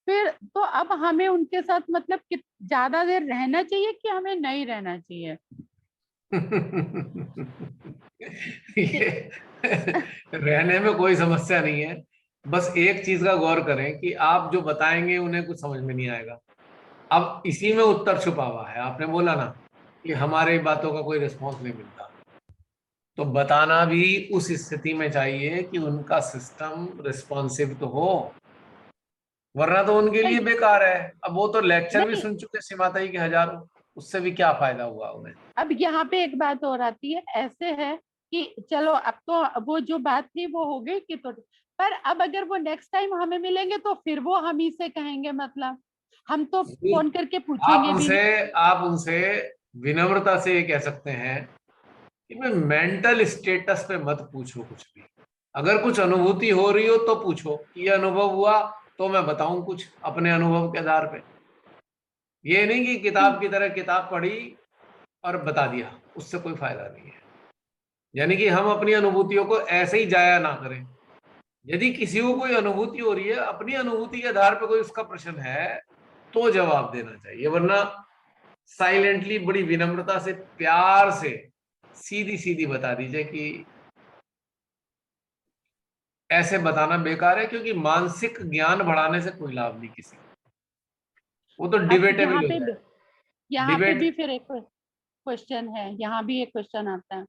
फिर तो अब हमें उनके साथ मतलब कि ज्यादा देर रहना चाहिए कि हमें नहीं रहना चाहिए? ये रहने में कोई समस्या नहीं है, बस एक चीज का गौर करें कि आप जो बताएंगे उन्हें कुछ समझ में नहीं आएगा। अब इसी में उत्तर छुपा हुआ है। आपने बोला ना कि हमारी बातों का कोई रिस्पॉन्स नहीं मिलता, तो बताना भी उस स्थिति में चाहिए कि उनका सिस्टम रिस्पॉन्सिव तो हो, वरना तो उनके लिए नहीं बेकार है। अब वो तो लेक्चर भी नहीं, सुन चुके सिमाताई के हजारों, उससे भी क्या फायदा हुआ उन्हें? अब यहाँ पे एक बात और आती है, ऐसे है कि चलो अब तो वो जो बात थी वो हो गई कि तो, पर अब अगर वो नेक्स्ट टाइम हमें मिलेंगे तो फिर वो हम ही से कहेंगे, मतलब हम तो फोन करके आप पूछेंगे भी उनसे आप उनसे विनम्रता से ये कह सकते हैं कि मैं मेंटल स्टेटस पे मत पूछो कुछ भी। अगर कुछ अनुभूति हो रही हो तो पूछो कि ये अनुभव हुआ, तो मैं बताऊं कुछ अपने अनुभव के आधार पे। ये नहीं कि नहीं। किताब की तरह किताब पढ़ी और बता दिया, उससे कोई फायदा नहीं है। यानी कि हम अपनी अनुभूतियों को ऐसे ही जाया ना करें। यदि किसी को कोई अनुभूति हो रही है, अपनी अनुभूति के आधार पर कोई उसका प्रश्न है, तो जवाब देना चाहिए, वरना साइलेंटली बड़ी विनम्रता से प्यार से सीधी सीधी बता दीजिए कि ऐसे बताना बेकार है, क्योंकि मानसिक ज्ञान बढ़ाने से कोई लाभ नहीं किसी को। वो तो अब डिबेटेबल हो जाए। यहाँ पे डिबेट। भी फिर एक क्वेश्चन है, यहाँ भी एक क्वेश्चन आता है।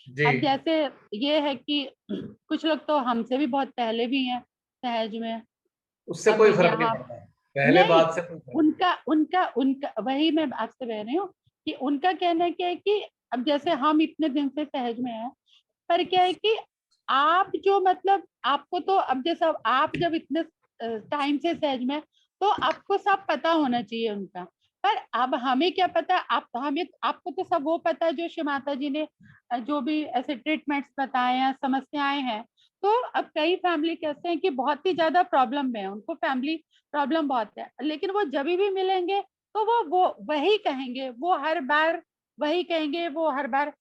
जी। अब जैसे ये है कि कुछ लोग तो हमसे भी बहुत पहले भी हैं सहज में। उससे अब कोई फर्क नहीं यहाँ पड़ता, पहले नहीं, बात से कोई फर्क नहीं। उनका उनका उनका वही मैं आपसे कह रही हूँ कि उनका कहना क्या है कि अब जैसे हम इतने दिन से सहज में हैं, पर क्या है कि आप जो मतलब आपको तो अब जैसा आप जब इतने टाइम से सहज में हैं, तो आपको सब पता होना चाहिए उनका। पर अब हमें क्या पता, आप हमें आपको तो सब वो पता है जो श्री माता जी ने जो भी ऐसे ट्रीटमेंट्स बताए हैं, समस्याएं हैं। तो अब कई फैमिली कहते हैं कि बहुत ही ज्यादा प्रॉब्लम में है, उनको फैमिली प्रॉब्लम बहुत है, लेकिन वो जब भी मिलेंगे तो वो वही कहेंगे, वो हर बार वही कहेंगे, वो हर बार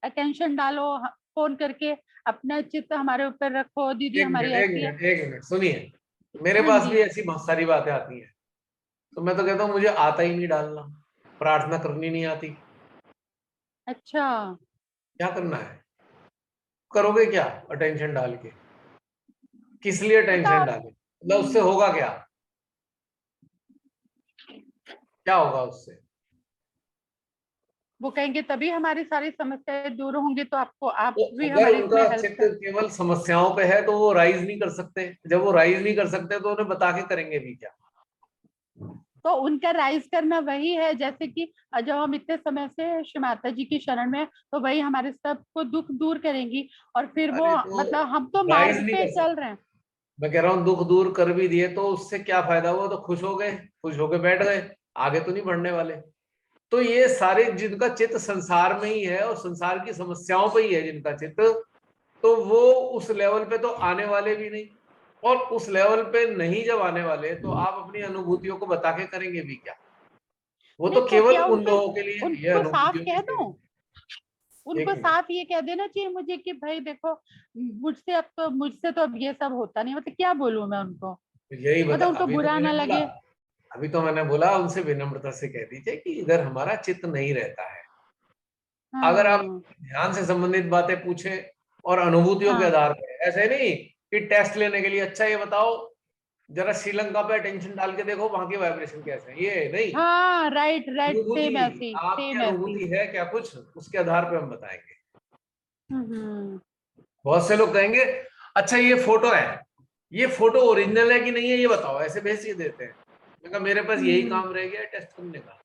अटेंशन डालो, फोन करके अपना चित्त हमारे ऊपर रखो, दीदी एक हमारी मिनट एक ऐसी है। मिनट एक मिनट सुनिए, मेरे हाँ पास जी। भी ऐसी बहुत सारी बातें आती हैं, तो मैं तो कहता हूँ मुझे आता ही नहीं डालना, प्रार्थना करनी नहीं आती। अच्छा। क्या करना है? करोगे क्या अटेंशन डाल के? किस लिए टेंशन बताओ। डाले? मतलब उससे होगा क्या? क्या होगा उससे? वो कहेंगे तभी हमारी सारी समस्याएं दूर होंगी, तो आपको आप तो भी अगर हमारी उनका इसमें हेल्प चित्त कर। केवल समस्याओं पे है तो वो राइज नहीं कर सकते। जब वो राइज नहीं कर सकते तो उन्हें बता के करेंगे भी क्या? तो उनका राइज करना वही है, जैसे कि जब हम इतने समय से श्री माता जी की शरण में हैं, तो वही हमारे सबको दुख दूर करेंगी। और फिर वो अरे तो मतलब हम तो राइज मार्ग नहीं पे कर चल सकते। रहे हैं। मैं कह रहा हूँ दुख दूर कर भी दिए तो उससे क्या फायदा? वो तो खुश हो गए, खुश होके बैठ गए, आगे तो नहीं बढ़ने वाले। तो ये सारे जिनका चित्त संसार में ही है और संसार की समस्याओं पे ही है जिनका चित्त, तो वो उस लेवल पे तो आने वाले भी नहीं। और उस लेवल पे नहीं जब आने वाले तो आप अपनी अनुभूतियों को बता के करेंगे भी क्या? वो नहीं तो तो केवल क्या उन उनको लोगों के लिए ये उनको साफ अनुभूतियों कह के दूं, एक उनको मिनट, साफ ये कह देना चाहिए मुझे कि भाई देखो, मुझसे तो अब ये सब होता नहीं, मतलब क्या बोलूं मैं उनको, यही बता। मतलब उनको अभी तो बुरा मैंने ना बोला, लगे। अभी तो मैंने बोला उनसे विनम्रता से कह दीजिए कि इधर हमारा चित्त नहीं रहता है। अगर आप हाँ ध्यान से संबंधित बातें पूछे और अनुभूतियों के हाँ आधार पर, ऐसे नहीं कि टेस्ट लेने के लिए अच्छा ये बताओ जरा श्रीलंका पे अटेंशन डाल के देखो वहां के वाइब्रेशन कैसे हैं, ये नहीं। हाँ, राइट राइट, सेम अनुभूति, ऐसी आपकी सेम ऐसी। अनुभूति है क्या कुछ, उसके आधार पे हम बताएंगे। हम्म। बहुत से लोग कहेंगे अच्छा ये फोटो है, ये फोटो ओरिजिनल है कि नहीं है ये बताओ, ऐसे भेज के देते हैं। मैं कहा मेरे पास यही हम्म। काम रह गया है टेस्ट करने का।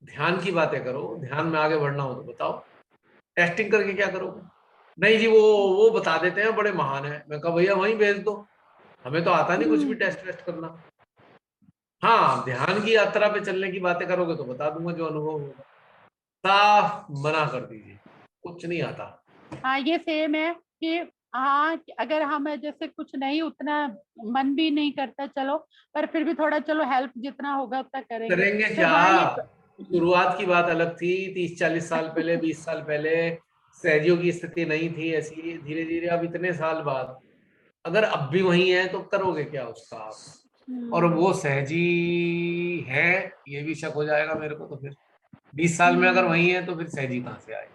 ध्यान की बातें करो, ध्यान में आगे बढ़ना हो तो बताओ, टेस्टिंग करके क्या करोगे? नहीं जी वो बता देते हैं बड़े महान है। मैं कहा भैया वहीं भेज दो, हमें तो आता नहीं कुछ भी टेस्ट वेस्ट करना। हाँ, ध्यान की यात्रा पे चलने की बातें करोगे तो बता दूंगा जो अनुभव होगा। साफ मना कर दीजिए, कुछ नहीं आता। हाँ, ये सेम है कि हाँ, कि अगर हम जैसे कुछ नहीं, उतना मन भी नहीं करता चलो, पर फिर भी थोड़ा चलो हेल्प जितना होगा उतना करेंगे। करेंगे फिर क्या? वहाँ ये शुरुआत की बात अलग थी, 30-40 साल पहले, 20 साल पहले सहजियों की स्थिति नहीं थी ऐसी। धीरे धीरे अब इतने साल बाद अगर अब भी वही है तो करोगे क्या उसका आप? और वो सहजी है ये भी शक हो जाएगा मेरे को। तो फिर 20 साल में अगर वही है तो फिर सहजी कहाँ से आए?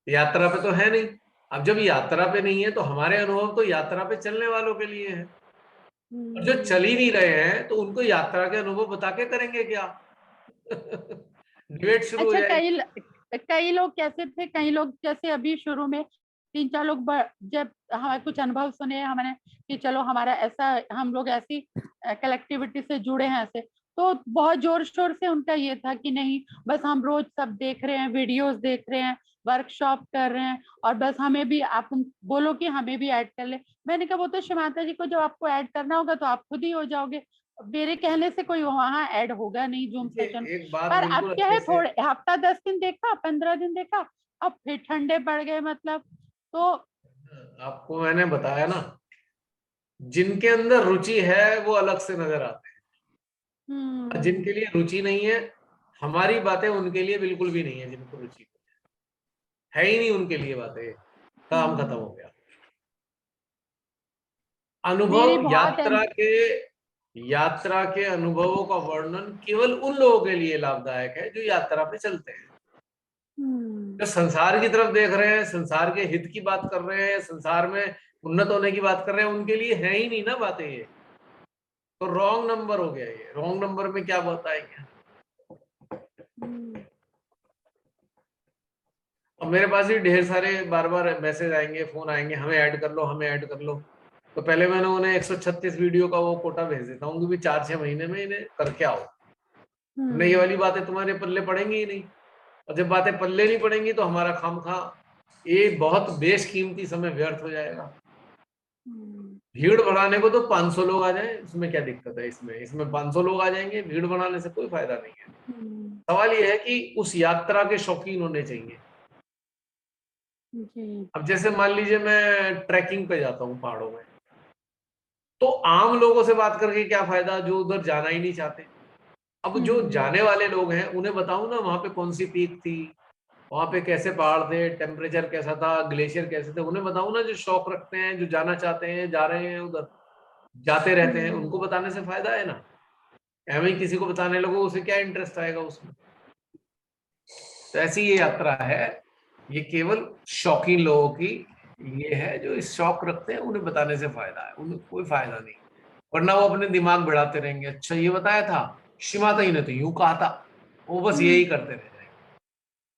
यात्रा पे तो है नहीं। अब जब यात्रा पे नहीं है तो हमारे अनुभव तो यात्रा पे चलने वालों के लिए है। और जो चल ही नहीं रहे हैं तो उनको यात्रा के अनुभव बता के करेंगे क्या? डिबेट शुरू हो अच्छा, जाएगी। कई लोग कैसे थे, कई लोग जैसे अभी शुरू में 3-4 लोग जब हमारे कुछ अनुभव सुने हमने कि चलो हमारा ऐसा, हम लोग ऐसी कलेक्टिविटी से जुड़े हैं ऐसे, तो बहुत जोर शोर से उनका ये था कि नहीं बस हम रोज सब देख रहे हैं, वीडियोस देख रहे हैं, वर्कशॉप कर रहे हैं, और बस हमें भी आप बोलो कि हमें भी ऐड कर ले। मैंने कहा वो तो श्री माता जी को जब आपको ऐड करना होगा तो आप खुद ही हो जाओगे, मेरे कहने से कोई वहां ऐड होगा नहीं जूम देखिए, सेशन। एक बात पर अब बिल्कुल क्या अच्छे है, से, थोड़े हफ्ता 10 दिन देखा, 15 दिन देखा, अब फिर ठंडे पड़ गए मतलब। तो आपको मैंने बताया ना, जिनके अंदर रुचि है वो अलग से नजर आते हैं। जिनके लिए रुचि नहीं है, हमारी बातें उनके लिए बिल्कुल भी नहीं है। जिनको रुचि है ही नहीं उनके लिए बातें, काम खत्म हो गया। मेरी अनुभव बहुत है। यात्रा के अनुभवों का वर्णन केवल उन लोगों के लिए लाभदायक है जो यात्रा पे चलते हैं। जो संसार की तरफ देख रहे हैं, संसार के हित की बात कर रहे हैं, संसार में उन्नत होने की बात कर रहे हैं, उनके लिए है ही नहीं ना बातें ये। तो रॉन्ग नंबर हो गया ये। रॉन्ग नंबर में क्या बताएंगे? अब मेरे पास भी ढेर सारे बार बार मैसेज आएंगे, फोन आएंगे, हमें ऐड कर लो, हमें ऐड कर लो। तो पहले मैंने उन्हें 136 वीडियो का वो कोटा भेज देता हूँ कि भी 4-6 महीने में इन्हें करके आओ। नहीं, ये वाली बातें तुम्हारे पल्ले पड़ेंगी ही नहीं। और जब बातें पल्ले नहीं पड़ेंगी तो हमारा खामखा ये बहुत बेशकीमती समय व्यर्थ हो जाएगा। भीड़ बढ़ाने को तो 500 लोग आ जाए, इसमें क्या दिक्कत है? इसमें 500 लोग आ जाएंगे, भीड़ बनाने से कोई फायदा नहीं है। सवाल ये है कि उस यात्रा के शौकीन होने चाहिए। अब जैसे मान लीजिए मैं ट्रैकिंग पे जाता हूँ पहाड़ों में, तो आम लोगों से बात करके क्या फायदा जो उधर जाना ही नहीं चाहते। अब जो जाने वाले लोग हैं उन्हें बताऊं ना वहां पे कौन सी पीक थी, वहां पे कैसे पहाड़ थे, टेम्परेचर कैसा था, ग्लेशियर कैसे थे, उन्हें बताऊं ना। जो शौक रखते हैं, जो जाना चाहते हैं, जा रहे हैं उधर, जाते रहते हैं, उनको बताने से फायदा है ना। एवं ही किसी को बताने लगो, उसे क्या इंटरेस्ट आएगा उसमें? तो ऐसी ये यात्रा है, ये केवल शौकीन लोगों की ये है। जो इस शौक रखते हैं उन्हें बताने से फायदा है, उन्हें कोई फायदा नहीं। वरना वो अपने दिमाग बढ़ाते रहेंगे। अच्छा ये बताया था, श्री माता जी ने तो यूं कहा था, वो बस यही करते रह जाएंगे।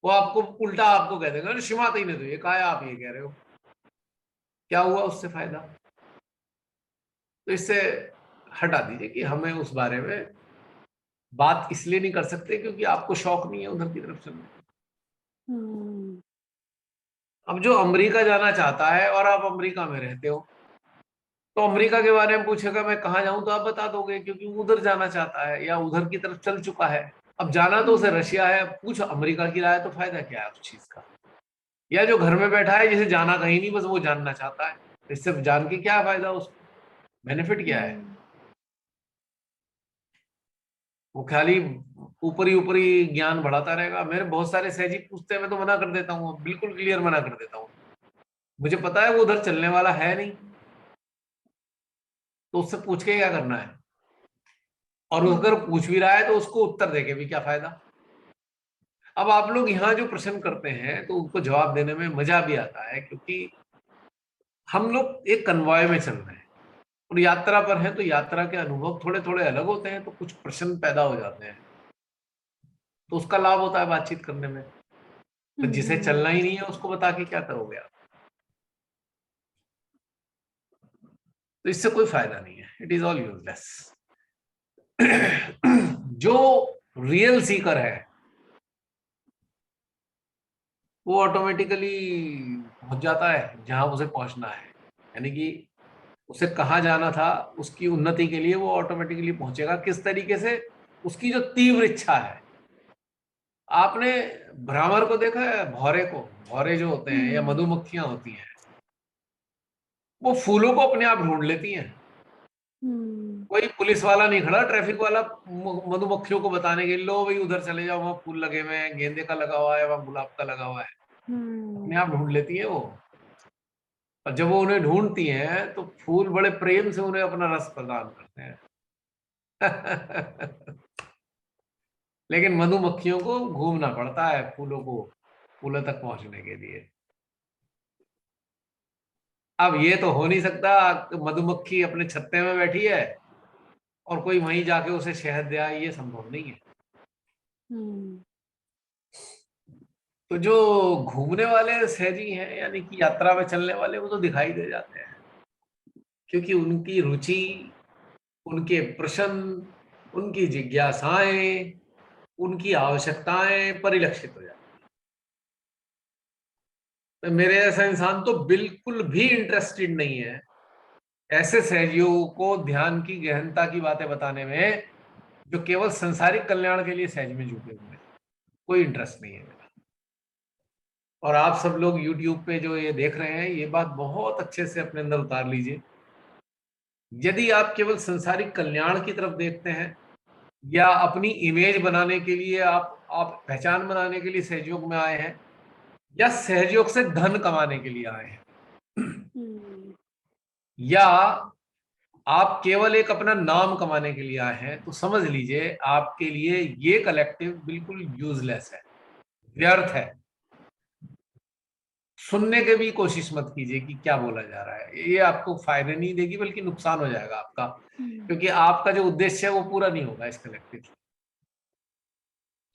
वो आपको उल्टा आपको कह देगा, शिमाता ही ने तो ये कहा है, आप ये कह रहे हो, क्या हुआ उससे फायदा? तो इससे हटा दीजिए कि हमें उस बारे में बात इसलिए नहीं कर सकते क्योंकि आपको शौक नहीं है उधर की तरफ चलने का। हम्म, अब जो अमेरिका जाना चाहता है और आप अमेरिका में रहते हो, तो अमेरिका के बारे में पूछेगा मैं कहाँ जाऊं, तो आप बता दोगे क्योंकि वो उधर जाना चाहता है या उधर की तरफ चल चुका है। अब जाना तो उसे रशिया है, पूछ अमेरिका की राय, तो फायदा क्या है उस चीज का? या जो घर में बैठा है जिसे जाना कहीं नहीं, बस वो जानना चाहता है, तो इससे जान के क्या फायदा, उसको बेनिफिट क्या है? वो खाली ऊपरी ऊपरी ज्ञान बढ़ाता रहेगा। मेरे बहुत सारे सहजी पूछते हैं, मैं तो मना कर देता हूँ, बिल्कुल क्लियर मना कर देता हूँ। मुझे पता है वो उधर चलने वाला है नहीं, तो उससे पूछ के क्या करना है? और अगर पूछ भी रहा है तो उसको उत्तर देके भी क्या फायदा? अब आप लोग यहाँ जो प्रश्न करते हैं तो उनको जवाब देने में मजा भी आता है, क्योंकि हम लोग एक कन्वॉय में चल रहे हैं और यात्रा पर हैं, तो यात्रा के अनुभव थोड़े थोड़े अलग होते हैं, तो कुछ प्रश्न पैदा हो जाते हैं, तो उसका लाभ होता है बातचीत करने में। तो जिसे चलना ही नहीं है उसको बता के क्या करोगे आप? तो इससे कोई फायदा नहीं है, इट इज ऑल यूजलेस। जो रियल सीकर है वो ऑटोमेटिकली पहुंच जाता है जहां उसे पहुंचना है, यानी कि उसे कहाँ जाना था, उसकी उन्नति के लिए वो ऑटोमेटिकली पहुंचेगा। किस तरीके से? उसकी जो तीव्र इच्छा है। आपने भ्रामर को देखा है, भौरे को? भौरे जो होते हैं या मधुमक्खियां होती हैं, वो फूलों को अपने आप ढूंढ लेती हैं। कोई पुलिस वाला नहीं खड़ा, ट्रैफिक वाला मधुमक्खियों को बताने के लिए, लो भाई उधर चले जाओ, वहां फूल लगे हुए हैं, गेंदे का लगा हुआ है, वहां गुलाब का लगा हुआ है। अपने आप ढूंढ लेती है वो। और जब वो उन्हें ढूंढती हैं तो फूल बड़े प्रेम से उन्हें अपना रस प्रदान करते हैं। लेकिन मधुमक्खियों को घूमना पड़ता है फूलों तक पहुंचने के लिए। अब ये तो हो नहीं सकता मधुमक्खी अपने छत्ते में बैठी है और कोई वहीं जाके उसे शहद दे आए, ये संभव नहीं है। तो जो घूमने वाले सहजी हैं, यानी कि यात्रा में चलने वाले, वो तो दिखाई दे जाते हैं, क्योंकि उनकी रुचि, उनके प्रश्न, उनकी जिज्ञासाएं, उनकी आवश्यकताएं परिलक्षित हो जाती है। मेरे ऐसा इंसान तो बिल्कुल भी इंटरेस्टेड नहीं है ऐसे सहजियों को ध्यान की गहनता की बातें बताने में, जो केवल संसारिक कल्याण के लिए सहज में जुटे हुए हैं। कोई इंटरेस्ट नहीं है मेरा। और आप सब लोग YouTube पे जो ये देख रहे हैं, ये बात बहुत अच्छे से अपने अंदर उतार लीजिए। यदि आप केवल संसारिक कल्याण की तरफ देखते हैं या अपनी इमेज बनाने के लिए, आप पहचान बनाने के लिए सहयोग में आए हैं, या सहयोग से धन कमाने के लिए आए हैं, या आप केवल एक अपना नाम कमाने के लिए आए हैं, तो समझ लीजिए आपके लिए ये कलेक्टिव बिल्कुल यूजलेस है, व्यर्थ है। सुनने के भी कोशिश मत कीजिए कि क्या बोला जा रहा है, ये आपको फायदे नहीं देगी बल्कि नुकसान हो जाएगा आपका, क्योंकि आपका जो उद्देश्य है वो पूरा नहीं होगा इस कलेक्टिव से।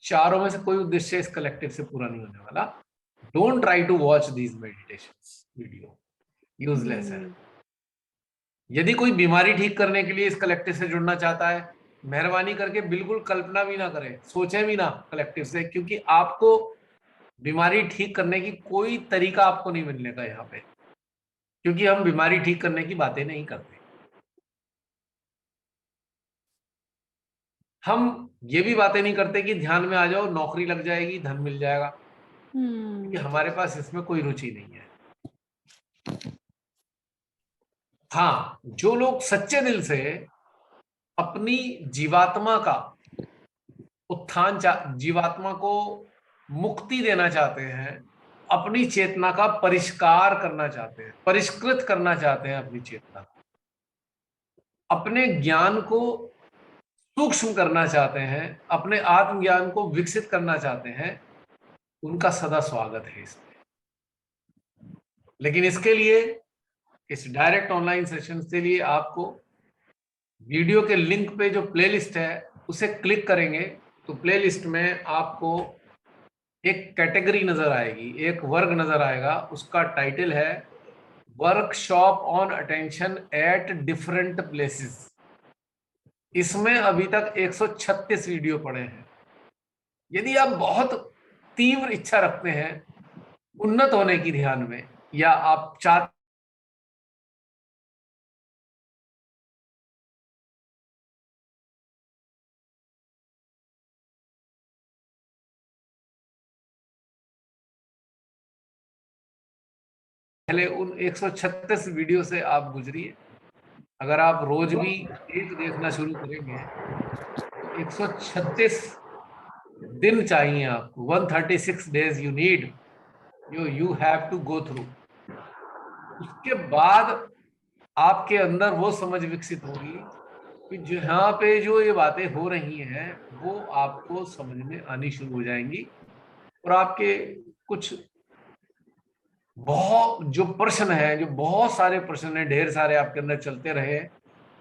चारों में से कोई उद्देश्य इस कलेक्टिव से पूरा नहीं होने वाला। Don't try to watch these meditation video, useless है। यदि कोई बीमारी ठीक करने के लिए इस कलेक्टिव से जुड़ना चाहता है, मेहरबानी करके बिल्कुल कल्पना भी ना करें, सोचें भी ना कलेक्टिव से, क्योंकि आपको बीमारी ठीक करने की कोई तरीका आपको नहीं मिलने का यहाँ पे, क्योंकि हम बीमारी ठीक करने की बातें नहीं करते। हम ये भी बातें नहीं करते कि ध्यान में आ जाओ, नौकरी लग जाएगी, धन मिल जाएगा, क्योंकि हमारे पास इसमें कोई रुचि नहीं है। हाँ, जो लोग सच्चे दिल से अपनी जीवात्मा का उत्थान, जीवात्मा को मुक्ति देना चाहते हैं, अपनी चेतना का परिष्कार करना चाहते हैं, परिष्कृत करना चाहते हैं अपनी चेतना को, अपने ज्ञान को सूक्ष्म करना चाहते हैं, अपने आत्मज्ञान को विकसित करना चाहते हैं, उनका सदा स्वागत है इसमें। लेकिन इसके लिए, इस डायरेक्ट ऑनलाइन सेशन के लिए आपको वीडियो के लिंक पे जो प्लेलिस्ट है उसे क्लिक करेंगे तो प्लेलिस्ट में आपको एक कैटेगरी नजर आएगी, एक वर्ग नजर आएगा, उसका टाइटल है workshop on attention at different places. इसमें अभी तक 136 वीडियो पड़े हैं। यदि आप बहुत तीव्र इच्छा रखते हैं उन्नत होने की ध्यान में, या आप चाहते पहले उन 136 वीडियो से आप गुजरिए। अगर आप रोज भी एक देखना शुरू करेंगे तो 136 दिन चाहिए आपको, 136 days you need, you have to go through. उसके बाद आपके अंदर वो समझ विकसित होगी कि जहाँ पे जो ये बातें हो रही हैं वो आपको समझ में आनी शुरू हो जाएंगी, और आपके कुछ बहुत जो प्रश्न है, जो बहुत सारे प्रश्न हैं, ढेर सारे आपके अंदर चलते रहे,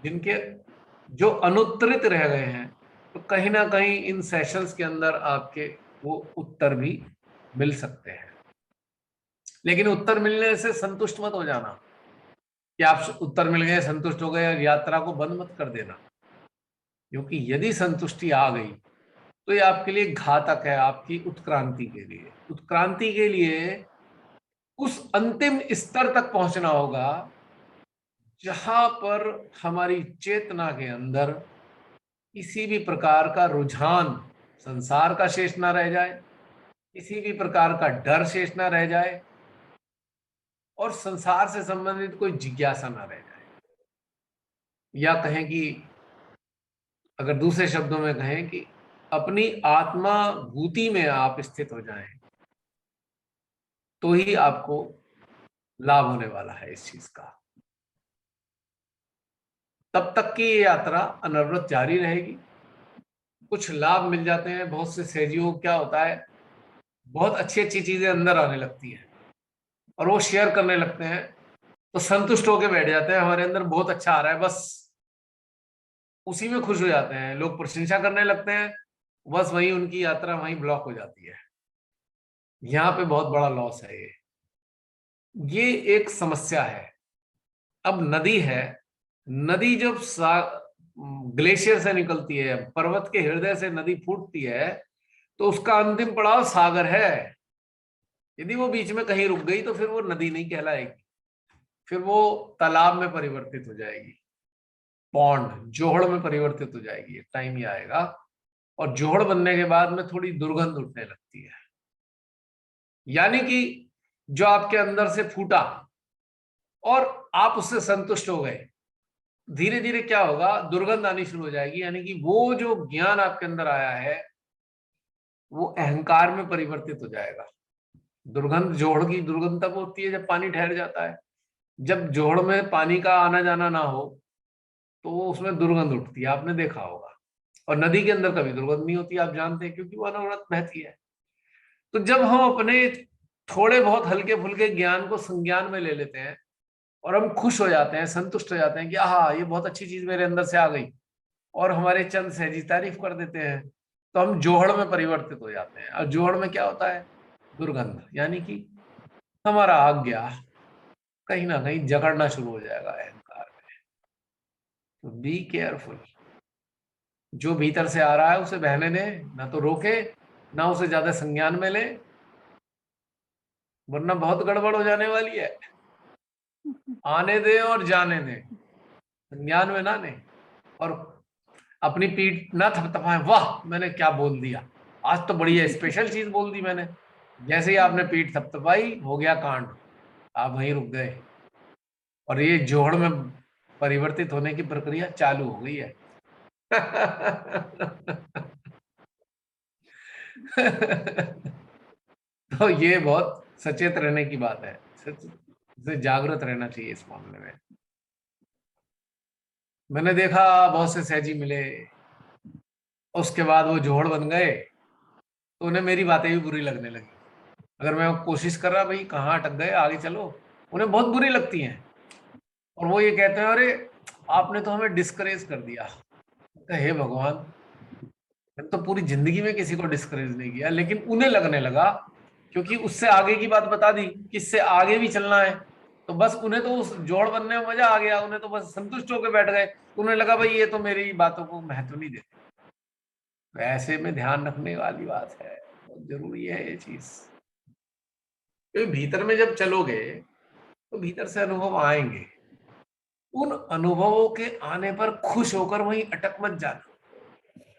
जिनके जो अनुत्तरित रह गए हैं, तो कहीं ना कहीं इन सेशंस के अंदर आपके वो उत्तर भी मिल सकते हैं। लेकिन उत्तर मिलने से संतुष्ट मत हो जाना कि आप उत्तर मिल गए, संतुष्ट हो गए और यात्रा को बंद मत कर देना, क्योंकि यदि संतुष्टि आ गई तो ये आपके लिए घातक है, आपकी उत्क्रांति के लिए। उत्क्रांति के लिए उस अंतिम स्तर तक पहुंचना होगा जहां पर हमारी चेतना के अंदर किसी भी प्रकार का रुझान संसार का शेष ना रह जाए, किसी भी प्रकार का डर शेष ना रह जाए, और संसार से संबंधित कोई जिज्ञासा ना रह जाए। या कहें कि अगर दूसरे शब्दों में कहें कि अपनी आत्मा भूति में आप स्थित हो जाएं, तो ही आपको लाभ होने वाला है इस चीज का। तब तक की ये यात्रा अनवरत जारी रहेगी। कुछ लाभ मिल जाते हैं, बहुत से सहजियों को क्या होता है, बहुत अच्छी अच्छी चीजें अंदर आने लगती हैं और वो शेयर करने लगते हैं, तो संतुष्ट होकर बैठ जाते हैं, हमारे अंदर बहुत अच्छा आ रहा है, बस उसी में खुश हो जाते हैं। लोग प्रशंसा करने लगते हैं, बस वही उनकी यात्रा वहीं ब्लॉक हो जाती है। यहाँ पे बहुत बड़ा लॉस है ये एक समस्या है। अब नदी है, नदी जब ग्लेशियर से निकलती है, पर्वत के हृदय से नदी फूटती है, तो उसका अंतिम पड़ाव सागर है। यदि वो बीच में कहीं रुक गई तो फिर वो नदी नहीं कहलाएगी, फिर वो तालाब में परिवर्तित हो जाएगी, पॉन्ड जोहड़ में परिवर्तित हो जाएगी। एक टाइम ही आएगा और जोहड़ बनने के बाद में थोड़ी दुर्गंध उठने लगती है। यानी कि जो आपके अंदर से फूटा और आप उससे संतुष्ट हो गए, धीरे धीरे क्या होगा, दुर्गंध आनी शुरू हो जाएगी। यानी कि वो जो ज्ञान आपके अंदर आया है वो अहंकार में परिवर्तित हो जाएगा। दुर्गंध, जोहड़ की दुर्गंध तब होती है जब पानी ठहर जाता है। जब जोहड़ में पानी का आना जाना ना हो तो वो उसमें दुर्गंध उठती है, आपने देखा होगा। और नदी के अंदर कभी दुर्गंध नहीं होती, आप जानते हैं, क्योंकि वो अनवरत बहती है। तो जब हम अपने थोड़े बहुत हल्के फुल्के ज्ञान को संज्ञान में ले लेते हैं और हम खुश हो जाते हैं, संतुष्ट हो जाते हैं कि हाँ ये बहुत अच्छी चीज मेरे अंदर से आ गई, और हमारे चंद सहजी तारीफ कर देते हैं, तो हम जोहड़ में परिवर्तित हो जाते हैं। और जोहड़ में क्या होता है, दुर्गंध। यानी कि हमारा आज्ञा कहीं ना कहीं जकड़ना शुरू हो जाएगा अहंकार में। तो बी केयरफुल, जो भीतर से आ रहा है उसे बहने दे, ना तो रोके ना उसे ज्यादा संज्ञान में ले, वरना बहुत गड़बड़ हो जाने वाली है। आने दे और जाने दे, संज्ञान में ना ले, और अपनी पीठ ना थपथपाए, वाह मैंने क्या बोल दिया, आज तो बढ़िया स्पेशल चीज बोल दी मैंने। जैसे ही आपने पीठ थपथपाई हो गया कांड, आप वहीं रुक गए और ये जोहड़ में परिवर्तित होने की प्रक्रिया चालू हो गई है। तो ये बहुत सचेत रहने की बात है, से जागृत रहना चाहिए इस मामले में। मैंने देखा बहुत से सहजी मिले, उसके बाद वो जोहड़ बन गए तो उन्हें मेरी बातें भी बुरी लगने लगी। अगर मैं कोशिश कर रहा भाई कहाँ अटक गए, आगे चलो, उन्हें बहुत बुरी लगती हैं और वो ये कहते हैं अरे आपने तो हमें डिस्करेज कर दिया। हे भगवान, मैंने तो पूरी जिंदगी में किसी को डिस्करेज नहीं किया, लेकिन उन्हें लगने लगा क्योंकि उससे आगे की बात बता दी कि इससे आगे भी चलना है, तो बस उन्हें तो उस जोड़ बनने में मजा आ गया, उन्हें तो बस संतुष्ट होकर बैठ गए। उन्हें लगा भाई ये तो मेरी बातों को महत्व नहीं देते। तो ऐसे में ध्यान रखने वाली बात है, बहुत जरूरी है ये चीज। तो भीतर में जब चलोगे तो भीतर से अनुभव आएंगे। उन अनुभवों के आने पर खुश होकर वहीं अटक मत जाना,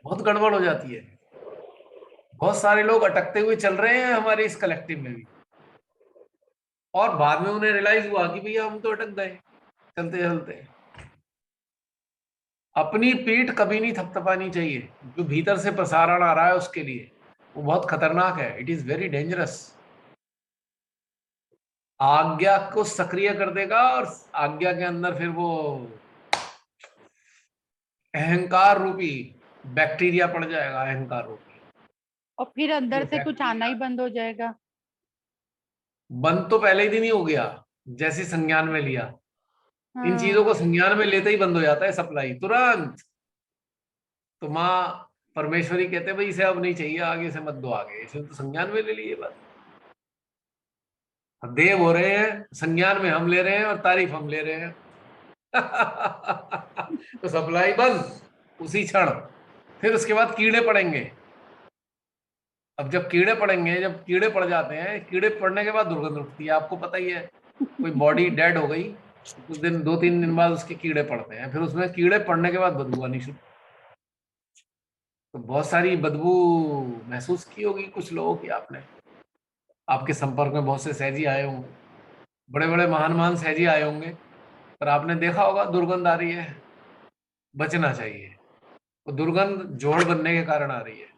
बहुत गड़बड़ हो जाती है। बहुत सारे लोग अटकते हुए चल रहे हैं हमारे इस कलेक्टिव में भी, और बाद में उन्हें रियलाइज हुआ कि भैया हम तो अटक गए चलते चलते। अपनी पीठ कभी नहीं थपथपानी चाहिए। जो भीतर से प्रसारण आ रहा है उसके लिए वो बहुत खतरनाक है, इट इज वेरी डेंजरस। आज्ञा को सक्रिय कर देगा और आज्ञा के अंदर फिर वो अहंकार रूपी बैक्टीरिया पड़ जाएगा, अहंकार रूपी। और फिर अंदर से कुछ आना ही बंद हो जाएगा। बंद तो पहले ही दिन ही हो गया, जैसे संज्ञान में लिया। इन हाँ। चीजों को संज्ञान में लेते ही बंद हो जाता है सप्लाई तुरंत। तो माँ परमेश्वरी कहते भाई इसे अब नहीं चाहिए, आगे से मत दो, आगे इसे तो संज्ञान में ले लिए बस। देव हो रहे हैं, संज्ञान में हम ले रहे हैं और तारीफ हम ले रहे हैं। तो सप्लाई बंद उसी क्षण। फिर उसके बाद कीड़े पड़ेंगे। अब जब कीड़े पड़ेंगे, जब कीड़े पड़ जाते हैं, कीड़े पड़ने के बाद दुर्गंध उठती है, आपको पता ही है। कोई बॉडी डेड हो गई, कुछ दिन 2-3 दिन बाद उसके कीड़े पड़ते हैं, फिर उसमें कीड़े पड़ने के बाद बदबू आनी शुरू। तो बहुत सारी बदबू महसूस की होगी कुछ लोगों की आपने। आपके संपर्क में बहुत से सहजी आए होंगे, बड़े बड़े महान महान सहजी आए होंगे, पर आपने देखा होगा दुर्गंध आ रही है, बचना चाहिए। वो दुर्गंध जोड़ बनने के कारण आ रही है।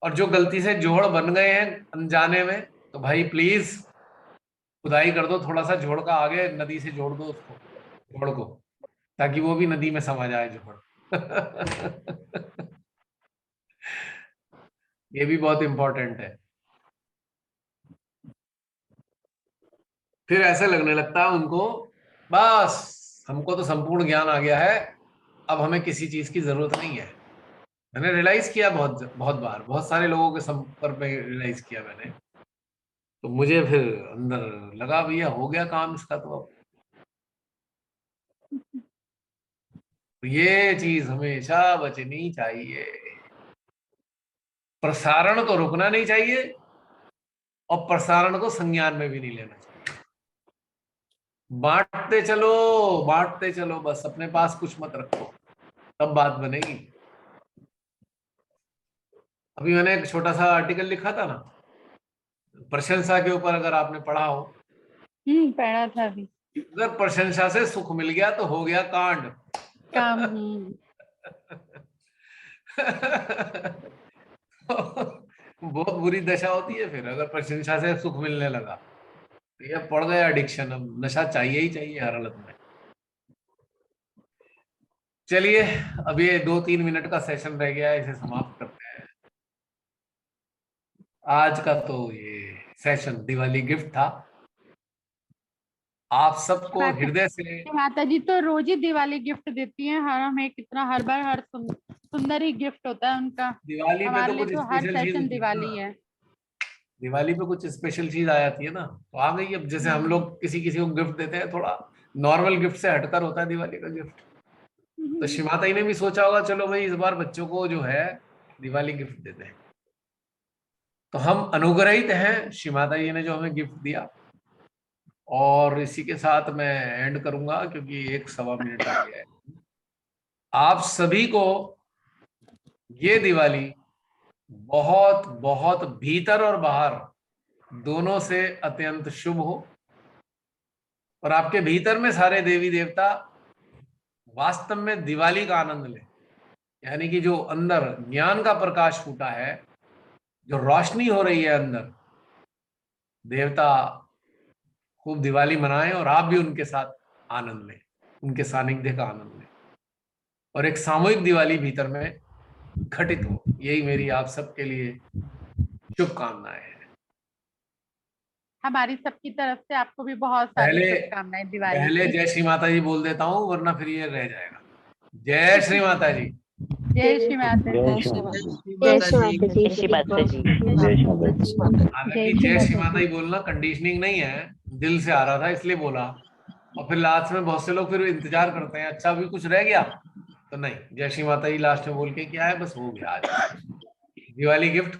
और जो गलती से जोड़ बन गए हैं अनजाने में, तो भाई प्लीज खुदाई कर दो थोड़ा सा जोड़ का, आगे नदी से जोड़ दो उसको, जोड़ को, ताकि वो भी नदी में समा जाए जोड़। ये भी बहुत इंपॉर्टेंट है। फिर ऐसे लगने लगता है उनको, बस हमको तो संपूर्ण ज्ञान आ गया है, अब हमें किसी चीज की जरूरत नहीं है। मैंने रियलाइज किया बहुत बहुत बार, बहुत सारे लोगों के संपर्क में रियलाइज किया मैंने। तो मुझे फिर अंदर लगा भैया हो गया काम इसका, तो अब तो ये चीज हमेशा बचनी चाहिए। प्रसारण तो रुकना नहीं चाहिए और प्रसारण को संज्ञान में भी नहीं लेना चाहिए। बांटते चलो, बस अपने पास कुछ मत रखो, तब बात बनेगी। अभी मैंने एक छोटा सा आर्टिकल लिखा था ना प्रशंसा के ऊपर, अगर आपने पढ़ा हो। पढ़ा था अभी। अगर प्रशंसा से सुख मिल गया तो हो गया कांड काम। बहुत बुरी दशा होती है फिर अगर प्रशंसा से सुख मिलने लगा, तो ये पड़ गया एडिक्शन। अब नशा चाहिए ही चाहिए हर हालत में। चलिए अब ये 2-3 मिनट का सेशन रह गया है, इसे समाप्त करते हैं। आज का तो ये सेशन दिवाली गिफ्ट था। आप सबको हृदय से, माता जी तो रोज ही दिवाली गिफ्ट देती हैं, हर हमें कितना, हर बार हर सुंदर ही गिफ्ट होता है उनका। दिवाली पे हमारे तो लिए कुछ तो हर स्पेशल चीज सेशन होती है दिवाली ना, है। दिवाली पे कुछ स्पेशल चीज आ जाती है ना, तो आ गई। अब जैसे हम लोग किसी किसी को गिफ्ट देते हैं, थोड़ा नॉर्मल गिफ्ट से हटकर होता है दिवाली का गिफ्ट। तो श्रीमाता जी ने भी सोचा होगा चलो भाई इस बार बच्चों को जो है दिवाली गिफ्ट देते हैं। तो हम अनुग्रहित हैं, श्रीमाता जी ने जो हमें गिफ्ट दिया। और इसी के साथ मैं एंड करूंगा क्योंकि 1-1.25 मिनट आ गया है। आप सभी को ये दिवाली बहुत बहुत भीतर और बाहर दोनों से अत्यंत शुभ हो, और आपके भीतर में सारे देवी देवता वास्तव में दिवाली का आनंद लें। यानी कि जो अंदर ज्ञान का प्रकाश फूटा है, जो रोशनी हो रही है अंदर, देवता खूब दिवाली मनाएं और आप भी उनके साथ आनंद लें, उनके सानिध्य का आनंद लें, और एक सामूहिक दिवाली भीतर में घटित हो। यही मेरी आप सबके लिए शुभकामनाएं हैं। हमारी सबकी तरफ से आपको भी बहुत सारी पहले शुभकामनाएं दिवाली पहले की। जय श्री माता जी बोल देता हूं, वरना फिर ये रह जाएगा। जय श्री माता जी। जय श्री माता दी। जय श्री माता दी। जय श्री माता जी। हालांकि जय श्री माता ही बोलना कंडीशनिंग नहीं है, दिल से आ रहा था इसलिए बोला। और फिर लास्ट में बहुत से लोग फिर इंतजार करते हैं, अच्छा भी कुछ रह गया तो नहीं, जय श्री माता ही लास्ट में बोल के क्या है, बस हो गया आज दिवाली गिफ्ट